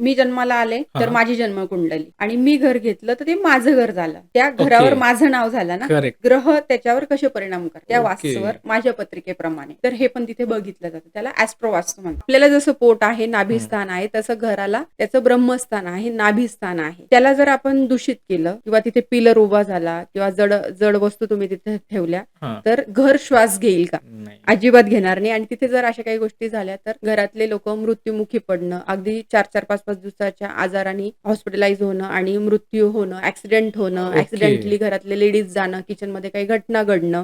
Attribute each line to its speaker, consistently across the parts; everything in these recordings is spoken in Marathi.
Speaker 1: मी जन्माला आले तर
Speaker 2: हां.
Speaker 1: माझी जन्मकुंडली आणि मी घर घेतलं तर ते माझं घर झालं. त्या
Speaker 2: ओके.
Speaker 1: घरावर माझं नाव झालं ना.
Speaker 2: करेक्ट.
Speaker 1: ग्रह त्याच्यावर कसे परिणाम करतात त्या
Speaker 2: ओके.
Speaker 1: वास्तूवर माझ्या पत्रिकेप्रमाणे. तर हे पण तिथे बघितलं जातं. त्याला ॲस्ट्रो वास्तू म्हणतात. आपल्याला जसं पोट आहे,
Speaker 2: हं.
Speaker 1: नाभिस्थान आहे, तसं घराला त्याचं ब्रह्मस्थान आहे, नाभिस्थान आहे. त्याला जर आपण दूषित केलं किंवा तिथे पिलर उभा झाला किंवा जड जड वस्तू तुम्ही तिथे ठेवल्या,
Speaker 2: हां.
Speaker 1: तर घर श्वास घेईल का?
Speaker 2: नाही.
Speaker 1: अजिबात घेणार नाही. आणि तिथे जर अशा काही गोष्टी झाल्या तर घरातले लोक मृत्युमुखी पडणं, अगदी 4-4, 5-5 दिवसाच्या आजाराने हॉस्पिटलाइज होणं आणि मृत्यू होणं, ऍक्सिडेंट होणं,
Speaker 2: ओके.
Speaker 1: ऍक्सिडेंटली घरातले लेडीज जाणं, किचनमध्ये काही घटना घडणं.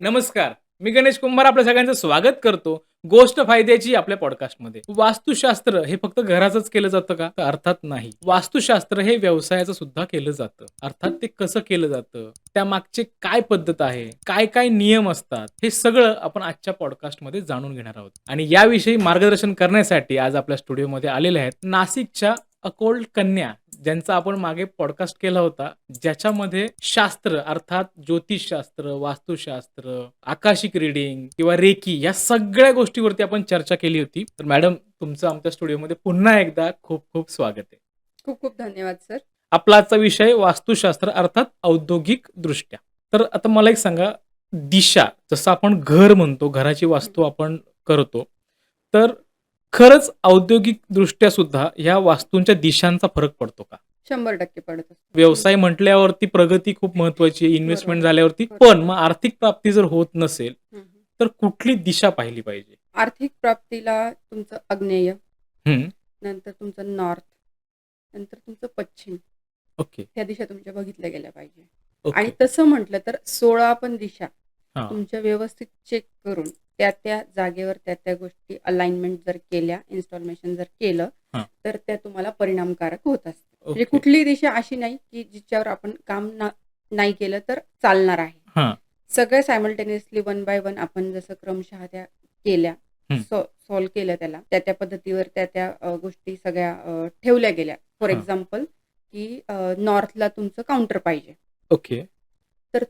Speaker 2: नमस्कार. मी गणेश कुंभार आपल्या सगळ्यांचं स्वागत करतो गोष्ट फायद्याची आपल्या पॉडकास्टमध्ये. वास्तुशास्त्र हे फक्त घराचंच केलं जातं का? तर अर्थात नाही. वास्तुशास्त्र हे व्यवसायाचं सुद्धा केलं जातं. अर्थात ते कसं केलं जातं, त्यामागचे काय पद्धत आहे, काय नियम असतात, हे सगळं आपण आजच्या पॉडकास्टमध्ये जाणून घेणार आहोत. आणि याविषयी मार्गदर्शन करण्यासाठी आज आपल्या स्टुडिओमध्ये आलेले आहेत नाशिकच्या अकोल्ड कन्या, ज्यांचा आपण मागे पॉडकास्ट केला होता, ज्याच्यामध्ये शास्त्र अर्थात ज्योतिषशास्त्र, वास्तुशास्त्र, आकाशिक रीडिंग किंवा रेकी या सगळ्या गोष्टीवरती आपण चर्चा केली होती. तर मॅडम, तुमचं आमच्या स्टुडिओमध्ये पुन्हा एकदा खूप खूप स्वागत आहे.
Speaker 1: खूप खूप धन्यवाद सर.
Speaker 2: आपला आजचा विषय वास्तुशास्त्र अर्थात औद्योगिक दृष्ट्या. तर आता मला एक सांगा, दिशा जसं आपण घर म्हणतो, घराची वास्तू आपण करतो, तर खरंच औद्योगिक दृष्ट्या सुद्धा या वास्तूंच्या दिशांचा फरक पडतो का?
Speaker 1: 100% पडत असतो.
Speaker 2: व्यवसाय म्हटल्यावरती प्रगती खूप महत्वाची आहे, इन्व्हेस्टमेंट
Speaker 1: बरोबर.
Speaker 2: झाल्यावरती.
Speaker 1: बरोबर.
Speaker 2: पण मग आर्थिक प्राप्ती जर होत नसेल, तर कुठली दिशा पाहिली पाहिजे?
Speaker 1: आर्थिक प्राप्तीला तुमचं आग्नेय,
Speaker 2: हं.
Speaker 1: नंतर तुमचं नॉर्थ, नंतर तुमचं पश्चिम,
Speaker 2: ओके.
Speaker 1: ह्या दिशा तुमच्या बघितल्या गेल्या पाहिजे. आणि
Speaker 2: ओके.
Speaker 1: तसं म्हटलं तर 16 पण दिशा
Speaker 2: हां.
Speaker 1: तुमच्या व्यवस्थित चेक करून त्या जागेवर त्या गोष्टी अलाइनमेंट जर केल्या, इन्स्टॉलेशन जर केलं,
Speaker 2: हां.
Speaker 1: तर त्या तुम्हाला परिणामकारक होत असतात. म्हणजे
Speaker 2: ओके.
Speaker 1: कुठलीही दिशा अशी नाही की जिच्यावर आपण काम नाही केलं तर चालणार आहे.
Speaker 2: हां.
Speaker 1: सगळ्या सायमल्टेनियसली वन बाय वन आपण जसं क्रमशः त्या केल्या,
Speaker 2: हं.
Speaker 1: सॉल्व्ह केलं, त्याला त्या पद्धतीवर त्या गोष्टी सगळ्या ठेवल्या गेल्या. फॉर
Speaker 2: हां.
Speaker 1: एक्झाम्पल की नॉर्थला तुमचं काउंटर पाहिजे,
Speaker 2: ओके.
Speaker 1: तर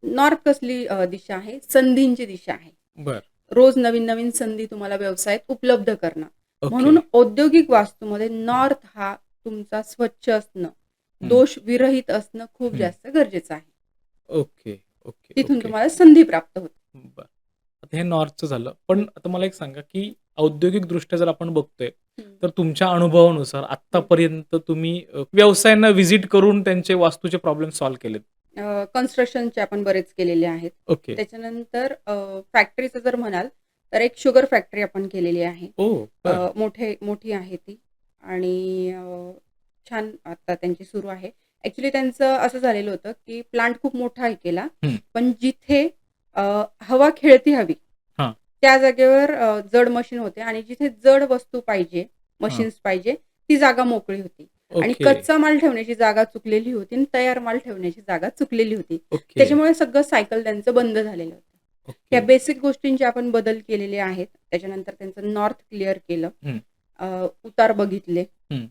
Speaker 1: नॉर्थ कसली दिशा आहे? संधींची दिशा आहे.
Speaker 2: बरं.
Speaker 1: रोज नवीन नवीन संधी तुम्हाला व्यवसायात उपलब्ध करणं.
Speaker 2: ओके.
Speaker 1: म्हणून औद्योगिक वास्तूमध्ये नॉर्थ हा तुमचा स्वच्छ असणं,
Speaker 2: हं.
Speaker 1: दोष विरहित असणं खूप
Speaker 2: हं.
Speaker 1: जास्त गरजेचं आहे.
Speaker 2: ओके, ओके,
Speaker 1: तिथून
Speaker 2: ओके.
Speaker 1: तुम्हाला संधी प्राप्त होते.
Speaker 2: बरं. आता हे नॉर्थचं झालं. पण आता मला एक सांगा, की औद्योगिकदृष्ट्या जर आपण बघतोय, तर तुमच्या अनुभवानुसार आत्तापर्यंत तुम्ही व्यवसायांना व्हिजिट करून त्यांचे वास्तूचे प्रॉब्लेम सॉल्व्ह केलेत?
Speaker 1: कन्स्ट्रक्शनचे आपण बरेच केलेले आहेत.
Speaker 2: ओके.
Speaker 1: त्याच्यानंतर फॅक्टरीचं जर म्हणाल तर एक शुगर फॅक्टरी आपण केलेली आहे.
Speaker 2: ओह! बरं.
Speaker 1: मोठी आहे ती आणि छान आता त्यांची सुरू आहे. ॲक्चुअली त्यांचं असं झालेलं होतं की प्लांट खूप मोठा केला,
Speaker 2: हं.
Speaker 1: पण जिथे हवा खेळती हवी
Speaker 2: हां.
Speaker 1: त्या जागेवर जड मशीन होते आणि जिथे जड वस्तू पाहिजे, मशीन्स पाहिजे, ती जागा मोकळी होती. आणि
Speaker 2: ओके.
Speaker 1: कच्चा माल ठेवण्याची जागा चुकलेली होती आणि तयार माल ठेवण्याची जागा चुकलेली होती.
Speaker 2: ओके.
Speaker 1: त्याच्यामुळे सगळं सायकल त्यांचं बंद झालेलं होतं.
Speaker 2: ओके.
Speaker 1: या बेसिक गोष्टींचे आपण बदल केलेले आहेत. त्याच्यानंतर त्यांचं नॉर्थ क्लिअर केलं,
Speaker 2: हं.
Speaker 1: उतार बघितले
Speaker 2: हं.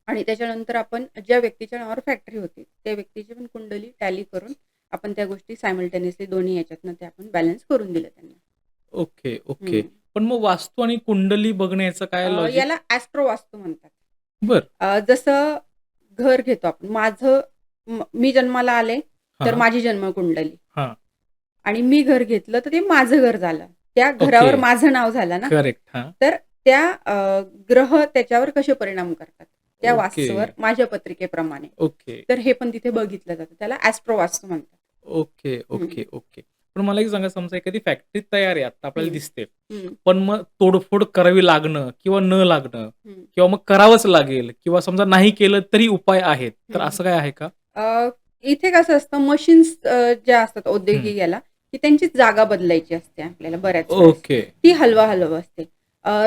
Speaker 1: आणि त्याच्यानंतर आपण ज्या व्यक्तीच्या नावावर फॅक्टरी होती, त्या व्यक्तीची पण कुंडली टॅली करून आपण त्या गोष्टी सायमल्टेनियसली दोन्ही याच्यातनं ते आपण बॅलन्स करून दिलं त्यांना.
Speaker 2: Okay, okay. पण मग वास्तू आणि कुंडली बघण्याचं काय लॉजिक?
Speaker 1: याला ॲस्ट्रो वास्तू म्हणतात.
Speaker 2: बरं.
Speaker 1: जसं घर घेतो आपण, मी जन्माला आले तर
Speaker 2: हां.
Speaker 1: माझी जन्मकुंडली
Speaker 2: हां.
Speaker 1: आणि मी घर घेतलं तर ते माझं घर झालं. त्या घरावर
Speaker 2: ओके.
Speaker 1: माझं नाव झालं ना.
Speaker 2: करेक्ट. हां.
Speaker 1: तर ग्रह त्याच्यावर कसे परिणाम करतात त्या
Speaker 2: ओके.
Speaker 1: वास्तूवर माझ्या पत्रिकेप्रमाणे.
Speaker 2: ओके.
Speaker 1: तर हे पण तिथे बघितलं जातं. त्याला ॲस्ट्रो वास्तू म्हणतात.
Speaker 2: Okay, okay, okay. पण मला एक सांगा, समजा एखादी फॅक्टरी तयार आहे, आता आपल्याला
Speaker 1: हं.
Speaker 2: दिसते.
Speaker 1: हं.
Speaker 2: पण मग तोडफोड करावी लागणं किंवा न लागणं
Speaker 1: हं.
Speaker 2: किंवा मग करावंच लागेल किंवा समजा नाही केलं तरी उपाय आहेत. तर
Speaker 1: हं.
Speaker 2: असं काय आहे का?
Speaker 1: इथे कसं असतं, मशीन्स ज्या असतात
Speaker 2: हं.
Speaker 1: औद्योगिक याला, की त्यांची जागा बदलायची असते आपल्याला बऱ्याच वेळेस.
Speaker 2: ओके.
Speaker 1: ती हलवा असते.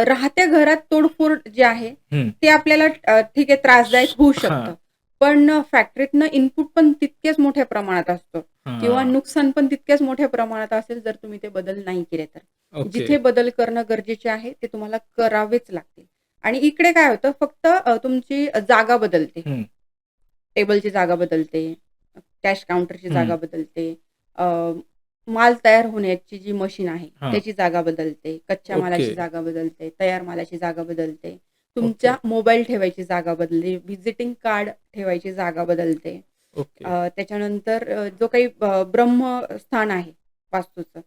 Speaker 1: राहत्या घरात तोडफोड जे आहे
Speaker 2: हं.
Speaker 1: ते आपल्याला ठीक आहे, त्रासदायक होऊ शकतं.
Speaker 2: हां.
Speaker 1: पण फॅक्टरीतनं इनपुट पण तितक्याच मोठ्या प्रमाणात असतो किंवा
Speaker 2: हां.
Speaker 1: नुकसान पण तितक्याच मोठ्या प्रमाणात असेल जर तुम्ही ते बदल नाही केले तर.
Speaker 2: ओके.
Speaker 1: जिथे बदल करणं गरजेचे आहे ते तुम्हाला करावेच लागतील. आणि इकडे काय होतं, फक्त तुमची जागा बदलते.
Speaker 2: हं.
Speaker 1: टेबलची जागा बदलते, कॅश काउंटरची
Speaker 2: हं.
Speaker 1: जागा बदलते, माल तयार होण्याची जी मशीन आहे,
Speaker 2: हां.
Speaker 1: त्याची जागा बदलते. कच्च्या
Speaker 2: ओके.
Speaker 1: मालाची जागा बदलते. तयार मालाची जागा बदलते.
Speaker 2: ओके.
Speaker 1: तुमच्या मोबाईल ठेवायची जागा बदलते. व्हिजिटिंग कार्ड ठेवायची जागा बदलते.
Speaker 2: ओके.
Speaker 1: त्याच्यानंतर जो काही ब्रह्मस्थान आहे वास्तूचं,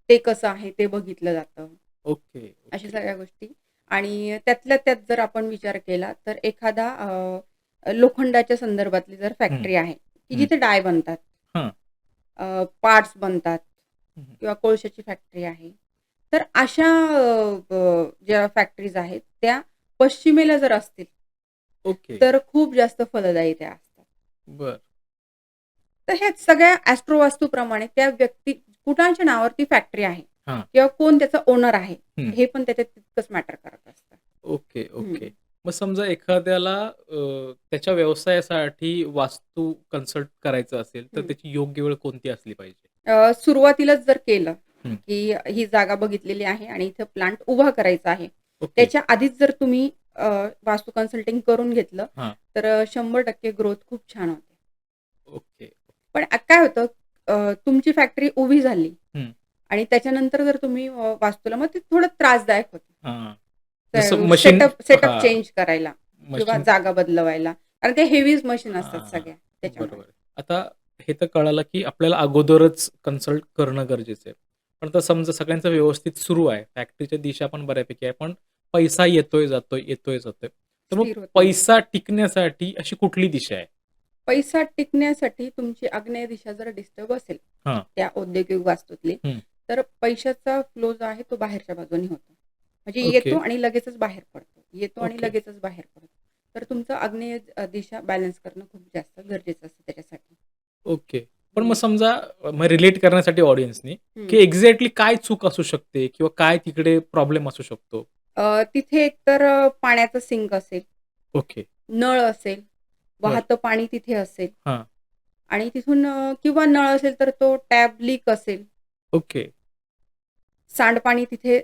Speaker 1: ते कसं आहे ते बघितलं जातं.
Speaker 2: ओके.
Speaker 1: अशा
Speaker 2: ओके.
Speaker 1: सगळ्या गोष्टी. आणि त्यातल्या त्यात जर आपण विचार केला तर एखादा लोखंडाच्या संदर्भातली जर
Speaker 2: हं,
Speaker 1: फॅक्टरी आहे, की
Speaker 2: हं.
Speaker 1: जिथे डाय बनतात,
Speaker 2: हां.
Speaker 1: पार्ट्स बनतात
Speaker 2: हं, हं.
Speaker 1: किंवा कोळशाची फॅक्टरी आहे. तर अशा ज्या फॅक्टरीज आहेत त्या पश्चिमेला जर असतील,
Speaker 2: ओके.
Speaker 1: तर खूप जास्त फलदायी त्या असतात.
Speaker 2: बरं.
Speaker 1: तर हे सगळ्या ॲस्ट्रोवास्तूप्रमाणे त्या व्यक्ती कुणाच्या नावावरती फॅक्टरी आहे
Speaker 2: हां.
Speaker 1: किंवा कोण त्याचा ओनर आहे,
Speaker 2: हं.
Speaker 1: हे पण त्याच्यात तितकंच मॅटर करत असतं.
Speaker 2: ओके,
Speaker 1: हं.
Speaker 2: ओके. मग समजा एखाद्याला त्याच्या व्यवसायासाठी वास्तू कन्सल्ट करायचं असेल, तर
Speaker 1: हं.
Speaker 2: त्याची योग्य वेळ कोणती असली पाहिजे?
Speaker 1: सुरुवातीलाच जर केलं,
Speaker 2: हं.
Speaker 1: की ही जागा बघितलेली आहे आणि इथं प्लांट उभा करायचा आहे.
Speaker 2: ओके.
Speaker 1: त्याच्या आधीच जर तुम्ही वास्तू कन्सल्टिंग करून घेतलं,
Speaker 2: हां.
Speaker 1: तर 100% ग्रोथ खूप छान होते.
Speaker 2: ओके.
Speaker 1: पण काय होतं, तुमची फॅक्टरी उभी झाली
Speaker 2: हं.
Speaker 1: आणि त्याच्यानंतर जर तुम्ही वास्तूला मग ते थोडं त्रासदायक होतं.
Speaker 2: हां. जसं मशीन
Speaker 1: सेटअप सेटअप
Speaker 2: हां,
Speaker 1: चेंज करायला किंवा
Speaker 2: मशीन
Speaker 1: जागा बदलवायला. कारण ते हेवीज मशीन असतात
Speaker 2: हां,
Speaker 1: सगळ्या त्याच्यामुळे.
Speaker 2: बरोबर. आता हे तर कळालं, की आपल्याला अगोदरच कन्सल्ट करणं गरजेचं आहे. पण आता समजा सगळ्यांचं व्यवस्थित सुरू आहे, फॅक्टरीच्या दिशा पण बऱ्यापैकी आहे, पण पैसा येतोय, जातोय, येतोय, जातोय. तर मग
Speaker 1: स्थिर होत नाही.
Speaker 2: पैसा टिकण्यासाठी अशी कुठली दिशा आहे?
Speaker 1: पैसा टिकण्यासाठी तुमची आग्नेय दिशा जर डिस्टर्ब असेल,
Speaker 2: हां.
Speaker 1: त्या औद्योगिक वास्तूतली,
Speaker 2: हं.
Speaker 1: तर पैशाचा फ्लो जो आहे तो बाहेरच्या बाजूने होतो. म्हणजे
Speaker 2: ओके,
Speaker 1: येतो आणि लगेचच बाहेर पडतो. येतो आणि
Speaker 2: ओके,
Speaker 1: लगेचच बाहेर पडतो. तर तुमचं आग्नेय दिशा बॅलन्स करणं खूप जास्त गरजेचं असतं त्याच्यासाठी.
Speaker 2: ओके. पण मग
Speaker 1: हं.
Speaker 2: समजा मग रिलेट करण्यासाठी ऑडियन्सनी, की
Speaker 1: हं.
Speaker 2: एक्झॅक्टली काय चूक असू शकते किंवा काय तिकडे प्रॉब्लेम असू शकतो?
Speaker 1: तिथे एकतर पाण्याचा सिंक असेल,
Speaker 2: ओके.
Speaker 1: नळ असेल,
Speaker 2: बरं.
Speaker 1: वाहतं पाणी तिथे असेल
Speaker 2: हां.
Speaker 1: आणि तिथून किंवा नळ असेल तर तो टॅप लीक असेल.
Speaker 2: ओके.
Speaker 1: सांडपाणी तिथे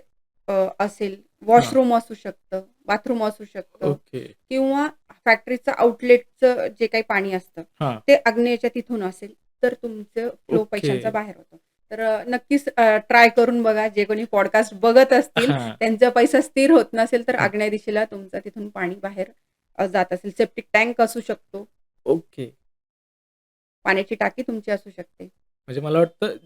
Speaker 1: असेल,
Speaker 2: हां.
Speaker 1: वॉशरूम असू शकतं, बाथरूम असू शकतं
Speaker 2: ओके.
Speaker 1: किंवा फॅक्टरीचं आउटलेटचं जे काही पाणी असतं,
Speaker 2: हां.
Speaker 1: ते आग्नेयच्या तिथून असेल, तर तुमचं फ्लो
Speaker 2: ओके.
Speaker 1: पैशांचा बाहेर होतो. तर नक्कीच ट्राय करून बघा. जे कोणी पॉडकास्ट बघत असतील,
Speaker 2: हां.
Speaker 1: त्यांचा पैसा स्थिर होत नसेल, तर
Speaker 2: हां.
Speaker 1: आग्नेय दिशेला तुमचं तिथून पाणी बाहेर जात असेल. सेप्टिक टँक असू शकतो,
Speaker 2: ओके.
Speaker 1: पाण्याची टाकी तुमची असू शकते.
Speaker 2: म्हणजे मला वाटतं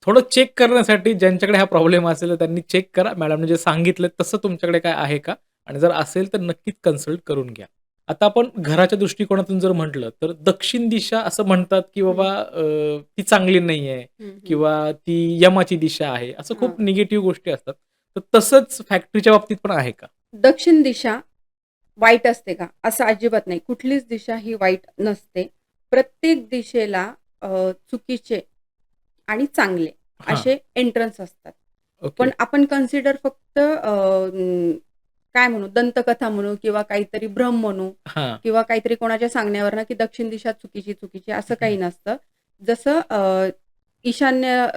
Speaker 2: थोडं चेक करण्यासाठी ज्यांच्याकडे हा प्रॉब्लेम असेल तर त्यांनी चेक करा. मॅडमने जे सांगितलं तसं तुमच्याकडे काय आहे का? आणि जर असेल तर नक्कीच कन्सल्ट करून घ्या. आता आपण घराच्या दृष्टिकोनातून जर म्हटलं तर दक्षिण दिशा असं म्हणतात, की
Speaker 1: हं,
Speaker 2: बाबा ती चांगली नाहीये
Speaker 1: हं, हं.
Speaker 2: किंवा ती यमाची दिशा आहे. असं
Speaker 1: हां.
Speaker 2: खूप निगेटिव्ह गोष्टी असतात. तर तसंच फॅक्टरीच्या बाबतीत पण आहे का?
Speaker 1: दक्षिण दिशा वाईट असते का? असं अजिबात नाही. कुठलीच दिशा ही वाईट नसते. प्रत्येक दिशेला चुकीचे आणि चांगले
Speaker 2: हां.
Speaker 1: असे एंट्रन्स असतात.
Speaker 2: ओके.
Speaker 1: पण आपण कन्सिडर फक्त काय म्हणू, दंतकथा म्हणू किंवा काहीतरी भ्रम म्हणू
Speaker 2: हां.
Speaker 1: किंवा काहीतरी कोणाच्या सांगण्यावरनं की दक्षिण दिशा चुकीची असं काही नसतं. जसं ईशान्य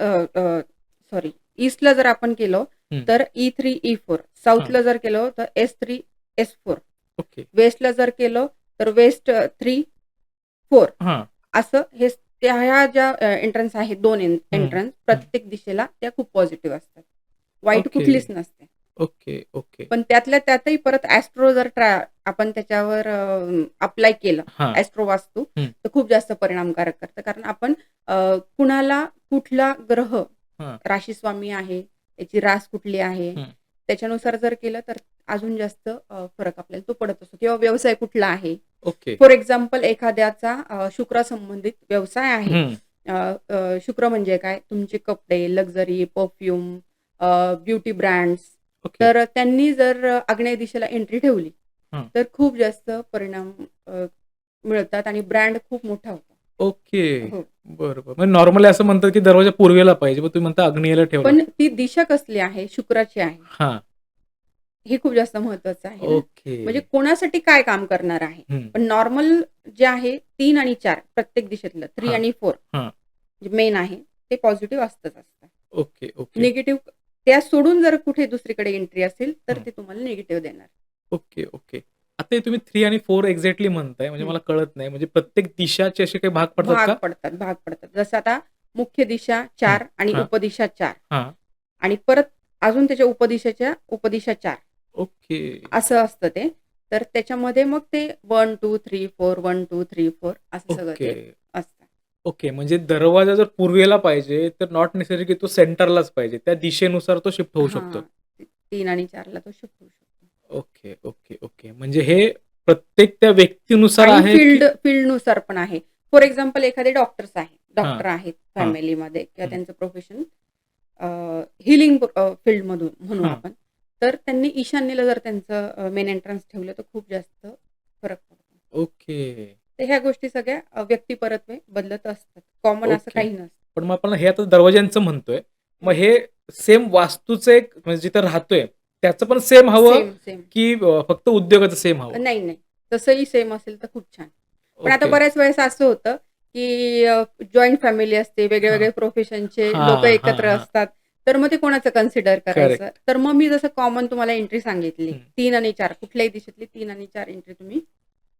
Speaker 1: सॉरी ईस्टला जर आपण गेलो
Speaker 2: हं.
Speaker 1: तर E3, E4
Speaker 2: हां.
Speaker 1: साऊथला जर गेलो तर S3, S4
Speaker 2: ओके.
Speaker 1: वेस्टला जर केलं तर वेस्ट 3, 4
Speaker 2: हां.
Speaker 1: असं हे ह्या ज्या एंट्रन्स आहेत 2
Speaker 2: हं.
Speaker 1: एंट्रन्स
Speaker 2: हं.
Speaker 1: प्रत्येक दिशेला त्या खूप पॉझिटिव्ह असतात. वाईट
Speaker 2: ओके.
Speaker 1: कुठलीच नसते.
Speaker 2: Okay, okay.
Speaker 1: पण त्यातल्या त्यातही परत ॲस्ट्रो जर आपण त्याच्यावर अप्लाय केलं,
Speaker 2: हां.
Speaker 1: ॲस्ट्रो वास्तू,
Speaker 2: हं.
Speaker 1: तर खूप जास्त परिणामकारक करतं. कारण आपण कुणाला कुठला ग्रह
Speaker 2: हां.
Speaker 1: राशीस्वामी आहे, त्याची रास कुठली आहे,
Speaker 2: हं.
Speaker 1: त्याच्यानुसार जर केलं तर अजून जास्त फरक आपल्याला तो पडत असतो किंवा व्यवसाय कुठला आहे.
Speaker 2: ओके.
Speaker 1: फॉर एक्झाम्पल एखाद्याचा शुक्रासंबंधित व्यवसाय आहे.
Speaker 2: हं.
Speaker 1: शुक्र म्हणजे काय? तुमचे कपडे, luxury, perfume, beauty brands.
Speaker 2: Okay.
Speaker 1: तर त्यांनी जर आग्नेय दिशेला एंट्री ठेवली,
Speaker 2: हां.
Speaker 1: तर खूप जास्त परिणाम मिळतात आणि ब्रँड खूप मोठा होतो.
Speaker 2: ओके.
Speaker 1: हो.
Speaker 2: बरं, बरं. म्हणजे नॉर्मली असं म्हणतात, की दरवाजा पूर्वेला पाहिजे. मग तुम्ही म्हणता आग्नेयेला ठेवला.
Speaker 1: पण ती दिशा कसली आहे? शुक्राची आहे.
Speaker 2: हां.
Speaker 1: हे खूप जास्त महत्वाचं आहे ना.
Speaker 2: ओके.
Speaker 1: म्हणजे कोणासाठी काय काम करणार आहे?
Speaker 2: हं.
Speaker 1: पण नॉर्मल जे आहे 3 आणि 4 प्रत्येक दिशेतलं 3
Speaker 2: हां.
Speaker 1: आणि 4
Speaker 2: हां.
Speaker 1: जे मेन आहे ते पॉझिटिव्ह असतंच असतं.
Speaker 2: Okay, okay.
Speaker 1: निगेटिव्ह त्या सोडून जर कुठे दुसरीकडे एंट्री असेल, तर
Speaker 2: हं.
Speaker 1: ते तुम्हाला निगेटिव्ह देणार.
Speaker 2: Okay, okay. आता हे तुम्ही 3 आणि 4 एक्झॅक्टली म्हणताय म्हणजे
Speaker 1: हं.
Speaker 2: मला कळत नाही. म्हणजे प्रत्येक दिशाचे असे काही भाग पडतात का?
Speaker 1: भाग पडतात. जसं आता मुख्य दिशा 4 आणि
Speaker 2: हां.
Speaker 1: उपदिशा 4
Speaker 2: हां.
Speaker 1: आणि परत अजून त्याच्या उपदिशा 4
Speaker 2: ओके.
Speaker 1: असं असतं ते. तर त्याच्यामध्ये मग ते 1, 2, 3, 4, 1, 2, 3, 4 असं सगळं
Speaker 2: ओके.
Speaker 1: ते असतं.
Speaker 2: ओके. म्हणजे दरवाजा जर पूर्वेला पाहिजे, तर नॉट नेसेसरी की तो सेंटरलाच पाहिजे. त्या दिशेनुसार तो शिफ्ट होऊ शकतो.
Speaker 1: हां. 3 आणि 4 ला तो शिफ्ट होऊ शकतो.
Speaker 2: Okay, okay, okay. म्हणजे हे प्रत्येक त्या व्यक्तीनुसार
Speaker 1: आणि
Speaker 2: आहे की
Speaker 1: फील्डनुसार पण आहे. फॉर एक्झाम्पल एखादे
Speaker 2: हां,
Speaker 1: डॉक्टर आहेत
Speaker 2: हां,
Speaker 1: फॅमिलीमध्ये किंवा
Speaker 2: हं,
Speaker 1: त्यांचं प्रोफेशन हीलिंग फील्डमधून म्हणू
Speaker 2: हां.
Speaker 1: आपण. तर त्यांनी ईशान्येला जर त्यांचं मेन एंट्रन्स ठेवलं तर खूप जास्त फरक पडतो.
Speaker 2: ओके,
Speaker 1: तर ह्या गोष्टी सगळ्या व्यक्तिपरत्वे बदलत असतात. कॉमन असं
Speaker 2: ओके.
Speaker 1: काही नसतं.
Speaker 2: पण मग आपण हे आता दरवाज्यांचं म्हणतोय. मग
Speaker 1: हं.
Speaker 2: हे सेम वास्तूचं एक म्हणजे जिथं राहतोय, त्याचं पण सेम हवं
Speaker 1: सेम.
Speaker 2: की फक्त उद्योगाचं सेम हवं?
Speaker 1: नाही. तसंही सेम असेल तर खूप छान. पण आता
Speaker 2: ओके.
Speaker 1: बऱ्याच वेळेस असं होतं, की जॉइंट फॅमिली असते,
Speaker 2: हां.
Speaker 1: वेगळे-वेगळे प्रोफेशनचे लोकं
Speaker 2: हां, हां,
Speaker 1: एकत्र
Speaker 2: हां.
Speaker 1: असतात. तर मग ते कोणाचं कन्सिडर करायचं?
Speaker 2: करेक्ट.
Speaker 1: तर मग मी जसं कॉमन तुम्हाला एंट्री सांगितली
Speaker 2: हं.
Speaker 1: 3 आणि 4 कुठल्याही दिशेतली 3 आणि 4 एंट्री तुम्ही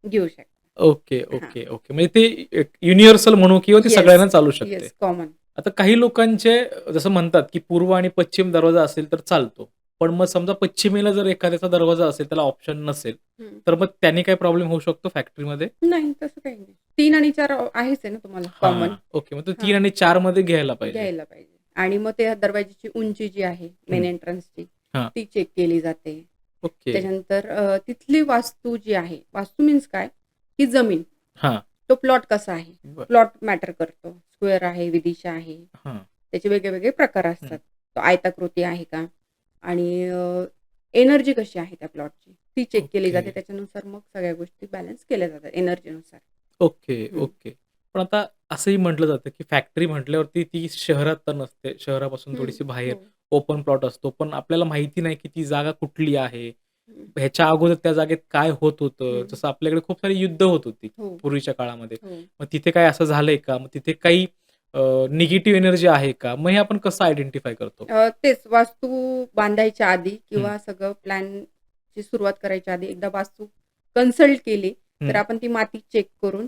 Speaker 1: घेऊ शकता.
Speaker 2: ओके,
Speaker 1: हां.
Speaker 2: Okay, okay. म्हणजे ते एक युनिव्हर्सल म्हणू किंवा ते
Speaker 1: येस,
Speaker 2: सगळ्यांना चालू शकते.
Speaker 1: येस. कॉमन.
Speaker 2: आता काही लोकांचे जसं म्हणतात, की पूर्व आणि पश्चिम दरवाजा असेल तर चालतो. पण मग समजा पश्चिमेला जर एखाद्याचा दरवाजा असेल, त्याला ऑप्शन नसेल,
Speaker 1: हं.
Speaker 2: तर मग त्याने काही प्रॉब्लेम होऊ शकतो फॅक्टरीमध्ये?
Speaker 1: नाही तसं काही नाही. 3 आणि 4 आहेच आहे ना तुम्हाला कॉमन.
Speaker 2: हां. ओके. मग तो
Speaker 1: हां.
Speaker 2: 3 आणि 4 मध्ये घ्यायला पाहिजे.
Speaker 1: घ्यायला पाहिजे. आणि मग त्या दरवाजाची उंची जी आहे मेन
Speaker 2: हं.
Speaker 1: एंट्रन्सची
Speaker 2: हां.
Speaker 1: ती चेक केली जाते.
Speaker 2: ओके.
Speaker 1: त्याच्यानंतर तिथली वास्तू जी आहे, वास्तू मीन्स काय? की जमीन.
Speaker 2: हां.
Speaker 1: तो प्लॉट कसा आहे?
Speaker 2: बरं.
Speaker 1: प्लॉट मॅटर करतो. स्क्वेअर आहे, विदिशा आहे.
Speaker 2: हां.
Speaker 1: त्याचे वेगळे-वेगळे प्रकार
Speaker 2: हं.
Speaker 1: असतात. तो आयताकृती आहे का? आणि एनर्जी कशी आहे त्या प्लॉटची? ती चेक केली
Speaker 2: ओके.
Speaker 1: जाते. त्याच्यानुसार मग सगळ्या गोष्टी बॅलन्स केल्या जातात एनर्जीनुसार.
Speaker 2: ओके,
Speaker 1: हं.
Speaker 2: ओके. पण आता असंही म्हटलं जातं, की फॅक्टरी म्हटल्यावरती ती शहरात तर नसते. शहरापासून
Speaker 1: हं.
Speaker 2: थोडीशी बाहेर
Speaker 1: हो.
Speaker 2: ओपन प्लॉट असतो. पण आपल्याला माहिती नाही, की ती जागा कुठली आहे?
Speaker 1: हं.
Speaker 2: ह्याच्या अगोदर त्या जागेत काय होत होतं?
Speaker 1: हं.
Speaker 2: जसं आपल्याकडे खूप सारी युद्ध होत होती
Speaker 1: हो,
Speaker 2: पूर्वीच्या काळामध्ये.
Speaker 1: हो.
Speaker 2: मग तिथे काय असं झालंय का? मग तिथे काही निगेटिव्ह एनर्जी आहे का? मग हे आपण कसं आयडेंटिफाय करतो?
Speaker 1: तेच वास्तू बांधायच्या आधी
Speaker 2: हं,
Speaker 1: किंवा सगळं प्लॅनची सुरुवात करायच्या आधी एकदा वास्तू कन्सल्ट केली, तर
Speaker 2: हं.
Speaker 1: आपण ती माती चेक करून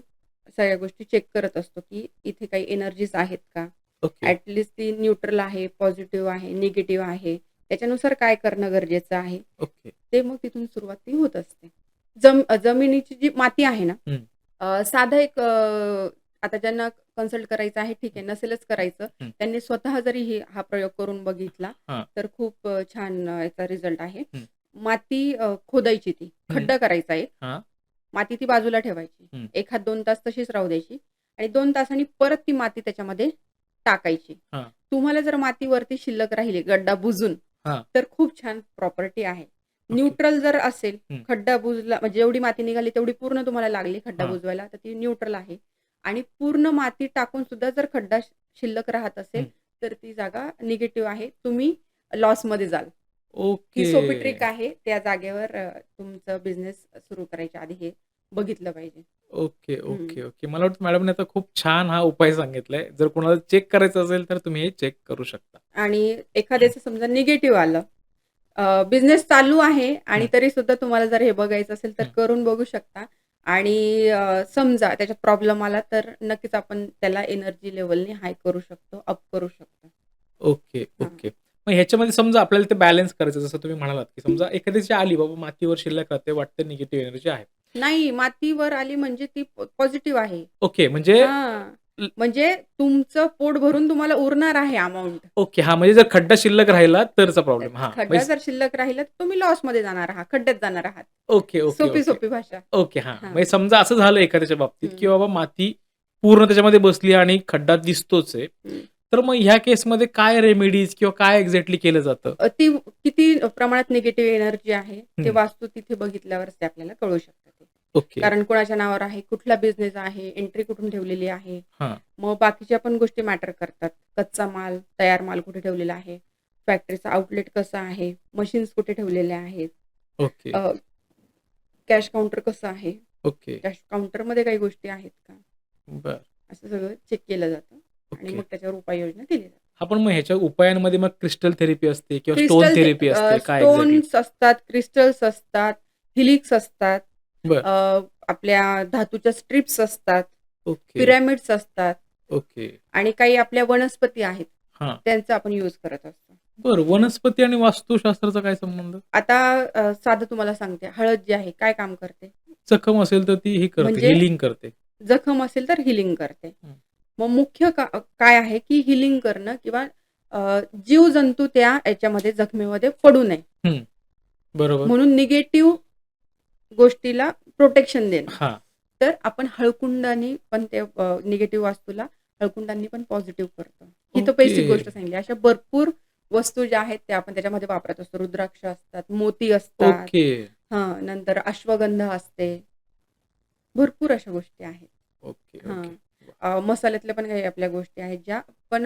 Speaker 1: सगळ्या गोष्टी चेक करत असतो, की इथे काही एनर्जीज आहेत का?
Speaker 2: ओके,
Speaker 1: ती न्यूट्रल आहे, पॉझिटिव्ह आहे, निगेटिव्ह आहे. त्याच्यानुसार काय करणं गरजेचं आहे,
Speaker 2: ओके.
Speaker 1: ते मग तिथून सुरुवात ती होत असते. जमिनीची जी माती आहे ना,
Speaker 2: हं,
Speaker 1: साधं एक आता ज्यांना कन्सल्ट करायचं आहे ठीक आहे, नसेलच करायचं,
Speaker 2: हं.
Speaker 1: त्यांनी स्वतः जरी हा प्रयोग करून बघितला,
Speaker 2: हां,
Speaker 1: तर खूप छान याचा रिझल्ट आहे.
Speaker 2: हं,
Speaker 1: माती खोदायची ती,
Speaker 2: हं.
Speaker 1: खड्डा करायचा एक,
Speaker 2: हां,
Speaker 1: माती ती बाजूला ठेवायची.
Speaker 2: हं.
Speaker 1: 1 हात 2 तास तशीच राहू द्यायची आणि 2 तासांनी परत ती माती त्याच्यामध्ये टाकायची.
Speaker 2: हां,
Speaker 1: तुम्हाला जर माती वरती शिल्लक राहिली गड्डा बुजून,
Speaker 2: हां.
Speaker 1: तर खूप छान प्रॉपर्टी आहे.
Speaker 2: ओके.
Speaker 1: न्यूट्रल जर असेल,
Speaker 2: हं.
Speaker 1: खड्डा बुजला म्हणजे जेवढी माती निघाली तेवढी पूर्ण तुम्हाला लागली खड्डा
Speaker 2: हां.
Speaker 1: बुजवायला, तर ती न्यूट्रल आहे. आणि पूर्ण माती टाकून सुद्धा जर खड्डा शिल्लक राहत असेल,
Speaker 2: हं.
Speaker 1: तर ती जागा निगेटिव्ह आहे. तुम्ही लॉसमध्ये जाल. ही
Speaker 2: ओके.
Speaker 1: सोपी ट्रिक आहे. त्या जागेवर तुमचं बिझनेस सुरू करायच्या आधी हे बघितलं पाहिजे.
Speaker 2: ओके,
Speaker 1: हं.
Speaker 2: Okay, okay. मला वाटतं मॅडमने आता खूप छान हा उपाय सांगितलाय. जर कोणाला चेक करायचं असेल, तर तुम्ही हे चेक करू शकता.
Speaker 1: आणि एखाद्याचं समजा निगेटिव्ह आलं, बिझनेस चालू आहे आणि
Speaker 2: हं,
Speaker 1: तरी सुद्धा तुम्हाला जर हे बघायचं असेल, तर
Speaker 2: हं.
Speaker 1: करून बघू शकता. आणि समजा त्याच्यात प्रॉब्लेम आला, तर नक्कीच आपण त्याला एनर्जी लेव्हलनी हाय करू शकतो, अप करू शकतो.
Speaker 2: ओके,
Speaker 1: हां.
Speaker 2: ओके. मग ह्याच्यामध्ये समजा आपल्याला ते बॅलन्स करायचं जसं तुम्ही म्हणालात, की समजा एखाद्याची आली बाबा मातीवर शिल्लक राहते, वाटतं निगेटिव्ह एनर्जी आहे.
Speaker 1: नाही, मातीवर आली म्हणजे ती पॉझिटिव्ह आहे.
Speaker 2: ओके, म्हणजे
Speaker 1: हां. म्हणजे तुमचं पोट भरून तुम्हाला उरणार आहे अमाउंट.
Speaker 2: ओके, हां, म्हणजे जर खड्डा शिल्लक राहिला तरचा प्रॉब्लेम. हां,
Speaker 1: खड्डा
Speaker 2: म्हणजे
Speaker 1: जर शिल्लक राहिला, तर तुम्ही लॉसमध्ये जाणार आहात, खड्ड्यात जाणार आहात.
Speaker 2: Okay, okay, okay.
Speaker 1: सोपी भाषा.
Speaker 2: ओके, हां.
Speaker 1: हां.
Speaker 2: म्हणजे समजा असं झालं एखाद्याच्या बाबतीत, की
Speaker 1: हं,
Speaker 2: बाबा माती पूर्ण त्याच्यामध्ये बसली आणि खड्डा दिसतोच आहे.
Speaker 1: हं.
Speaker 2: तर मग ह्या केसमध्ये काय रेमेडीज किंवा काय एक्झॅक्टली केलं जातं?
Speaker 1: ती किती प्रमाणात निगेटिव्ह एनर्जी आहे, ते
Speaker 2: हं.
Speaker 1: वास्तू तिथे बघितल्यावरच ते आपल्याला कळू शकतं ते.
Speaker 2: ओके.
Speaker 1: कारण कोणाच्या नावावर आहे, कुठला बिझनेस आहे, एंट्री कुठून ठेवलेली आहे.
Speaker 2: हां.
Speaker 1: मग बाकीच्या पण गोष्टी मॅटर करतात. कच्चा माल, तयार माल कुठे ठेवलेला आहे, फॅक्टरीचा आउटलेट कसा आहे, मशीन्स कुठे ठेवलेल्या आहेत,
Speaker 2: ओके,
Speaker 1: कॅश काउंटर कसं आहे,
Speaker 2: ओके.
Speaker 1: कॅश काउंटरमध्ये काही गोष्टी आहेत का?
Speaker 2: बरं.
Speaker 1: असं सगळं चेक केलं जातं आणि
Speaker 2: ओके.
Speaker 1: मग त्याच्यावर उपाययोजना केली जाते.
Speaker 2: हां, पण मग ह्याच्या उपायांमध्ये मग क्रिस्टल थेरपी असते किंवा स्टोन
Speaker 1: क्रिस्टल
Speaker 2: थेरपी असते. काय एक्झॅक्टली?
Speaker 1: स्टोन्स असतात, क्रिस्टल्स असतात, हिलिक्स असतात,
Speaker 2: बरं.
Speaker 1: अ, आपल्या धातूच्या स्ट्रिप्स असतात,
Speaker 2: ओके.
Speaker 1: पिरॅमिड्स असतात.
Speaker 2: ओके.
Speaker 1: आणि काही आपल्या वनस्पती आहेत,
Speaker 2: हां.
Speaker 1: त्यांचा आपण यूज करत असतो.
Speaker 2: बरं, वनस्पती आणि वास्तुशास्त्राचा काय संबंध?
Speaker 1: आता साधं तुम्हाला सांगते, हळद जी आहे काय काम करते?
Speaker 2: जखम असेल तर ती हे करते,
Speaker 1: म्हणजे
Speaker 2: हीलिंग करते.
Speaker 1: जखम असेल तर हीलिंग करते.
Speaker 2: हं.
Speaker 1: मग मुख्य काय आहे, की हीलिंग करणं किंवा जीवजंतू त्या याच्यामध्ये जखमेमध्ये पडू नये.
Speaker 2: हं. बरोबर.
Speaker 1: म्हणून निगेटिव्ह गोष्टीला प्रोटेक्शन देणं.
Speaker 2: हां.
Speaker 1: तर आपण हळकुंडानी पण ते निगेटिव्ह वास्तूला हळकुंडांनी पण पॉझिटिव्ह करतो. ही तर
Speaker 2: ओके.
Speaker 1: बेसिक गोष्ट सांगितली. अशा भरपूर वस्तू ज्या आहेत त्या आपण त्याच्यामध्ये वापरत असतो. रुद्राक्ष असतात, मोती असतात.
Speaker 2: ओके.
Speaker 1: हां, नंतर अश्वगंधा असते. भरपूर अशा गोष्टी आहेत.
Speaker 2: ओके,
Speaker 1: हां.
Speaker 2: ओके.
Speaker 1: मसाल्यातल्या पण काही आपल्या गोष्टी आहेत ज्या पण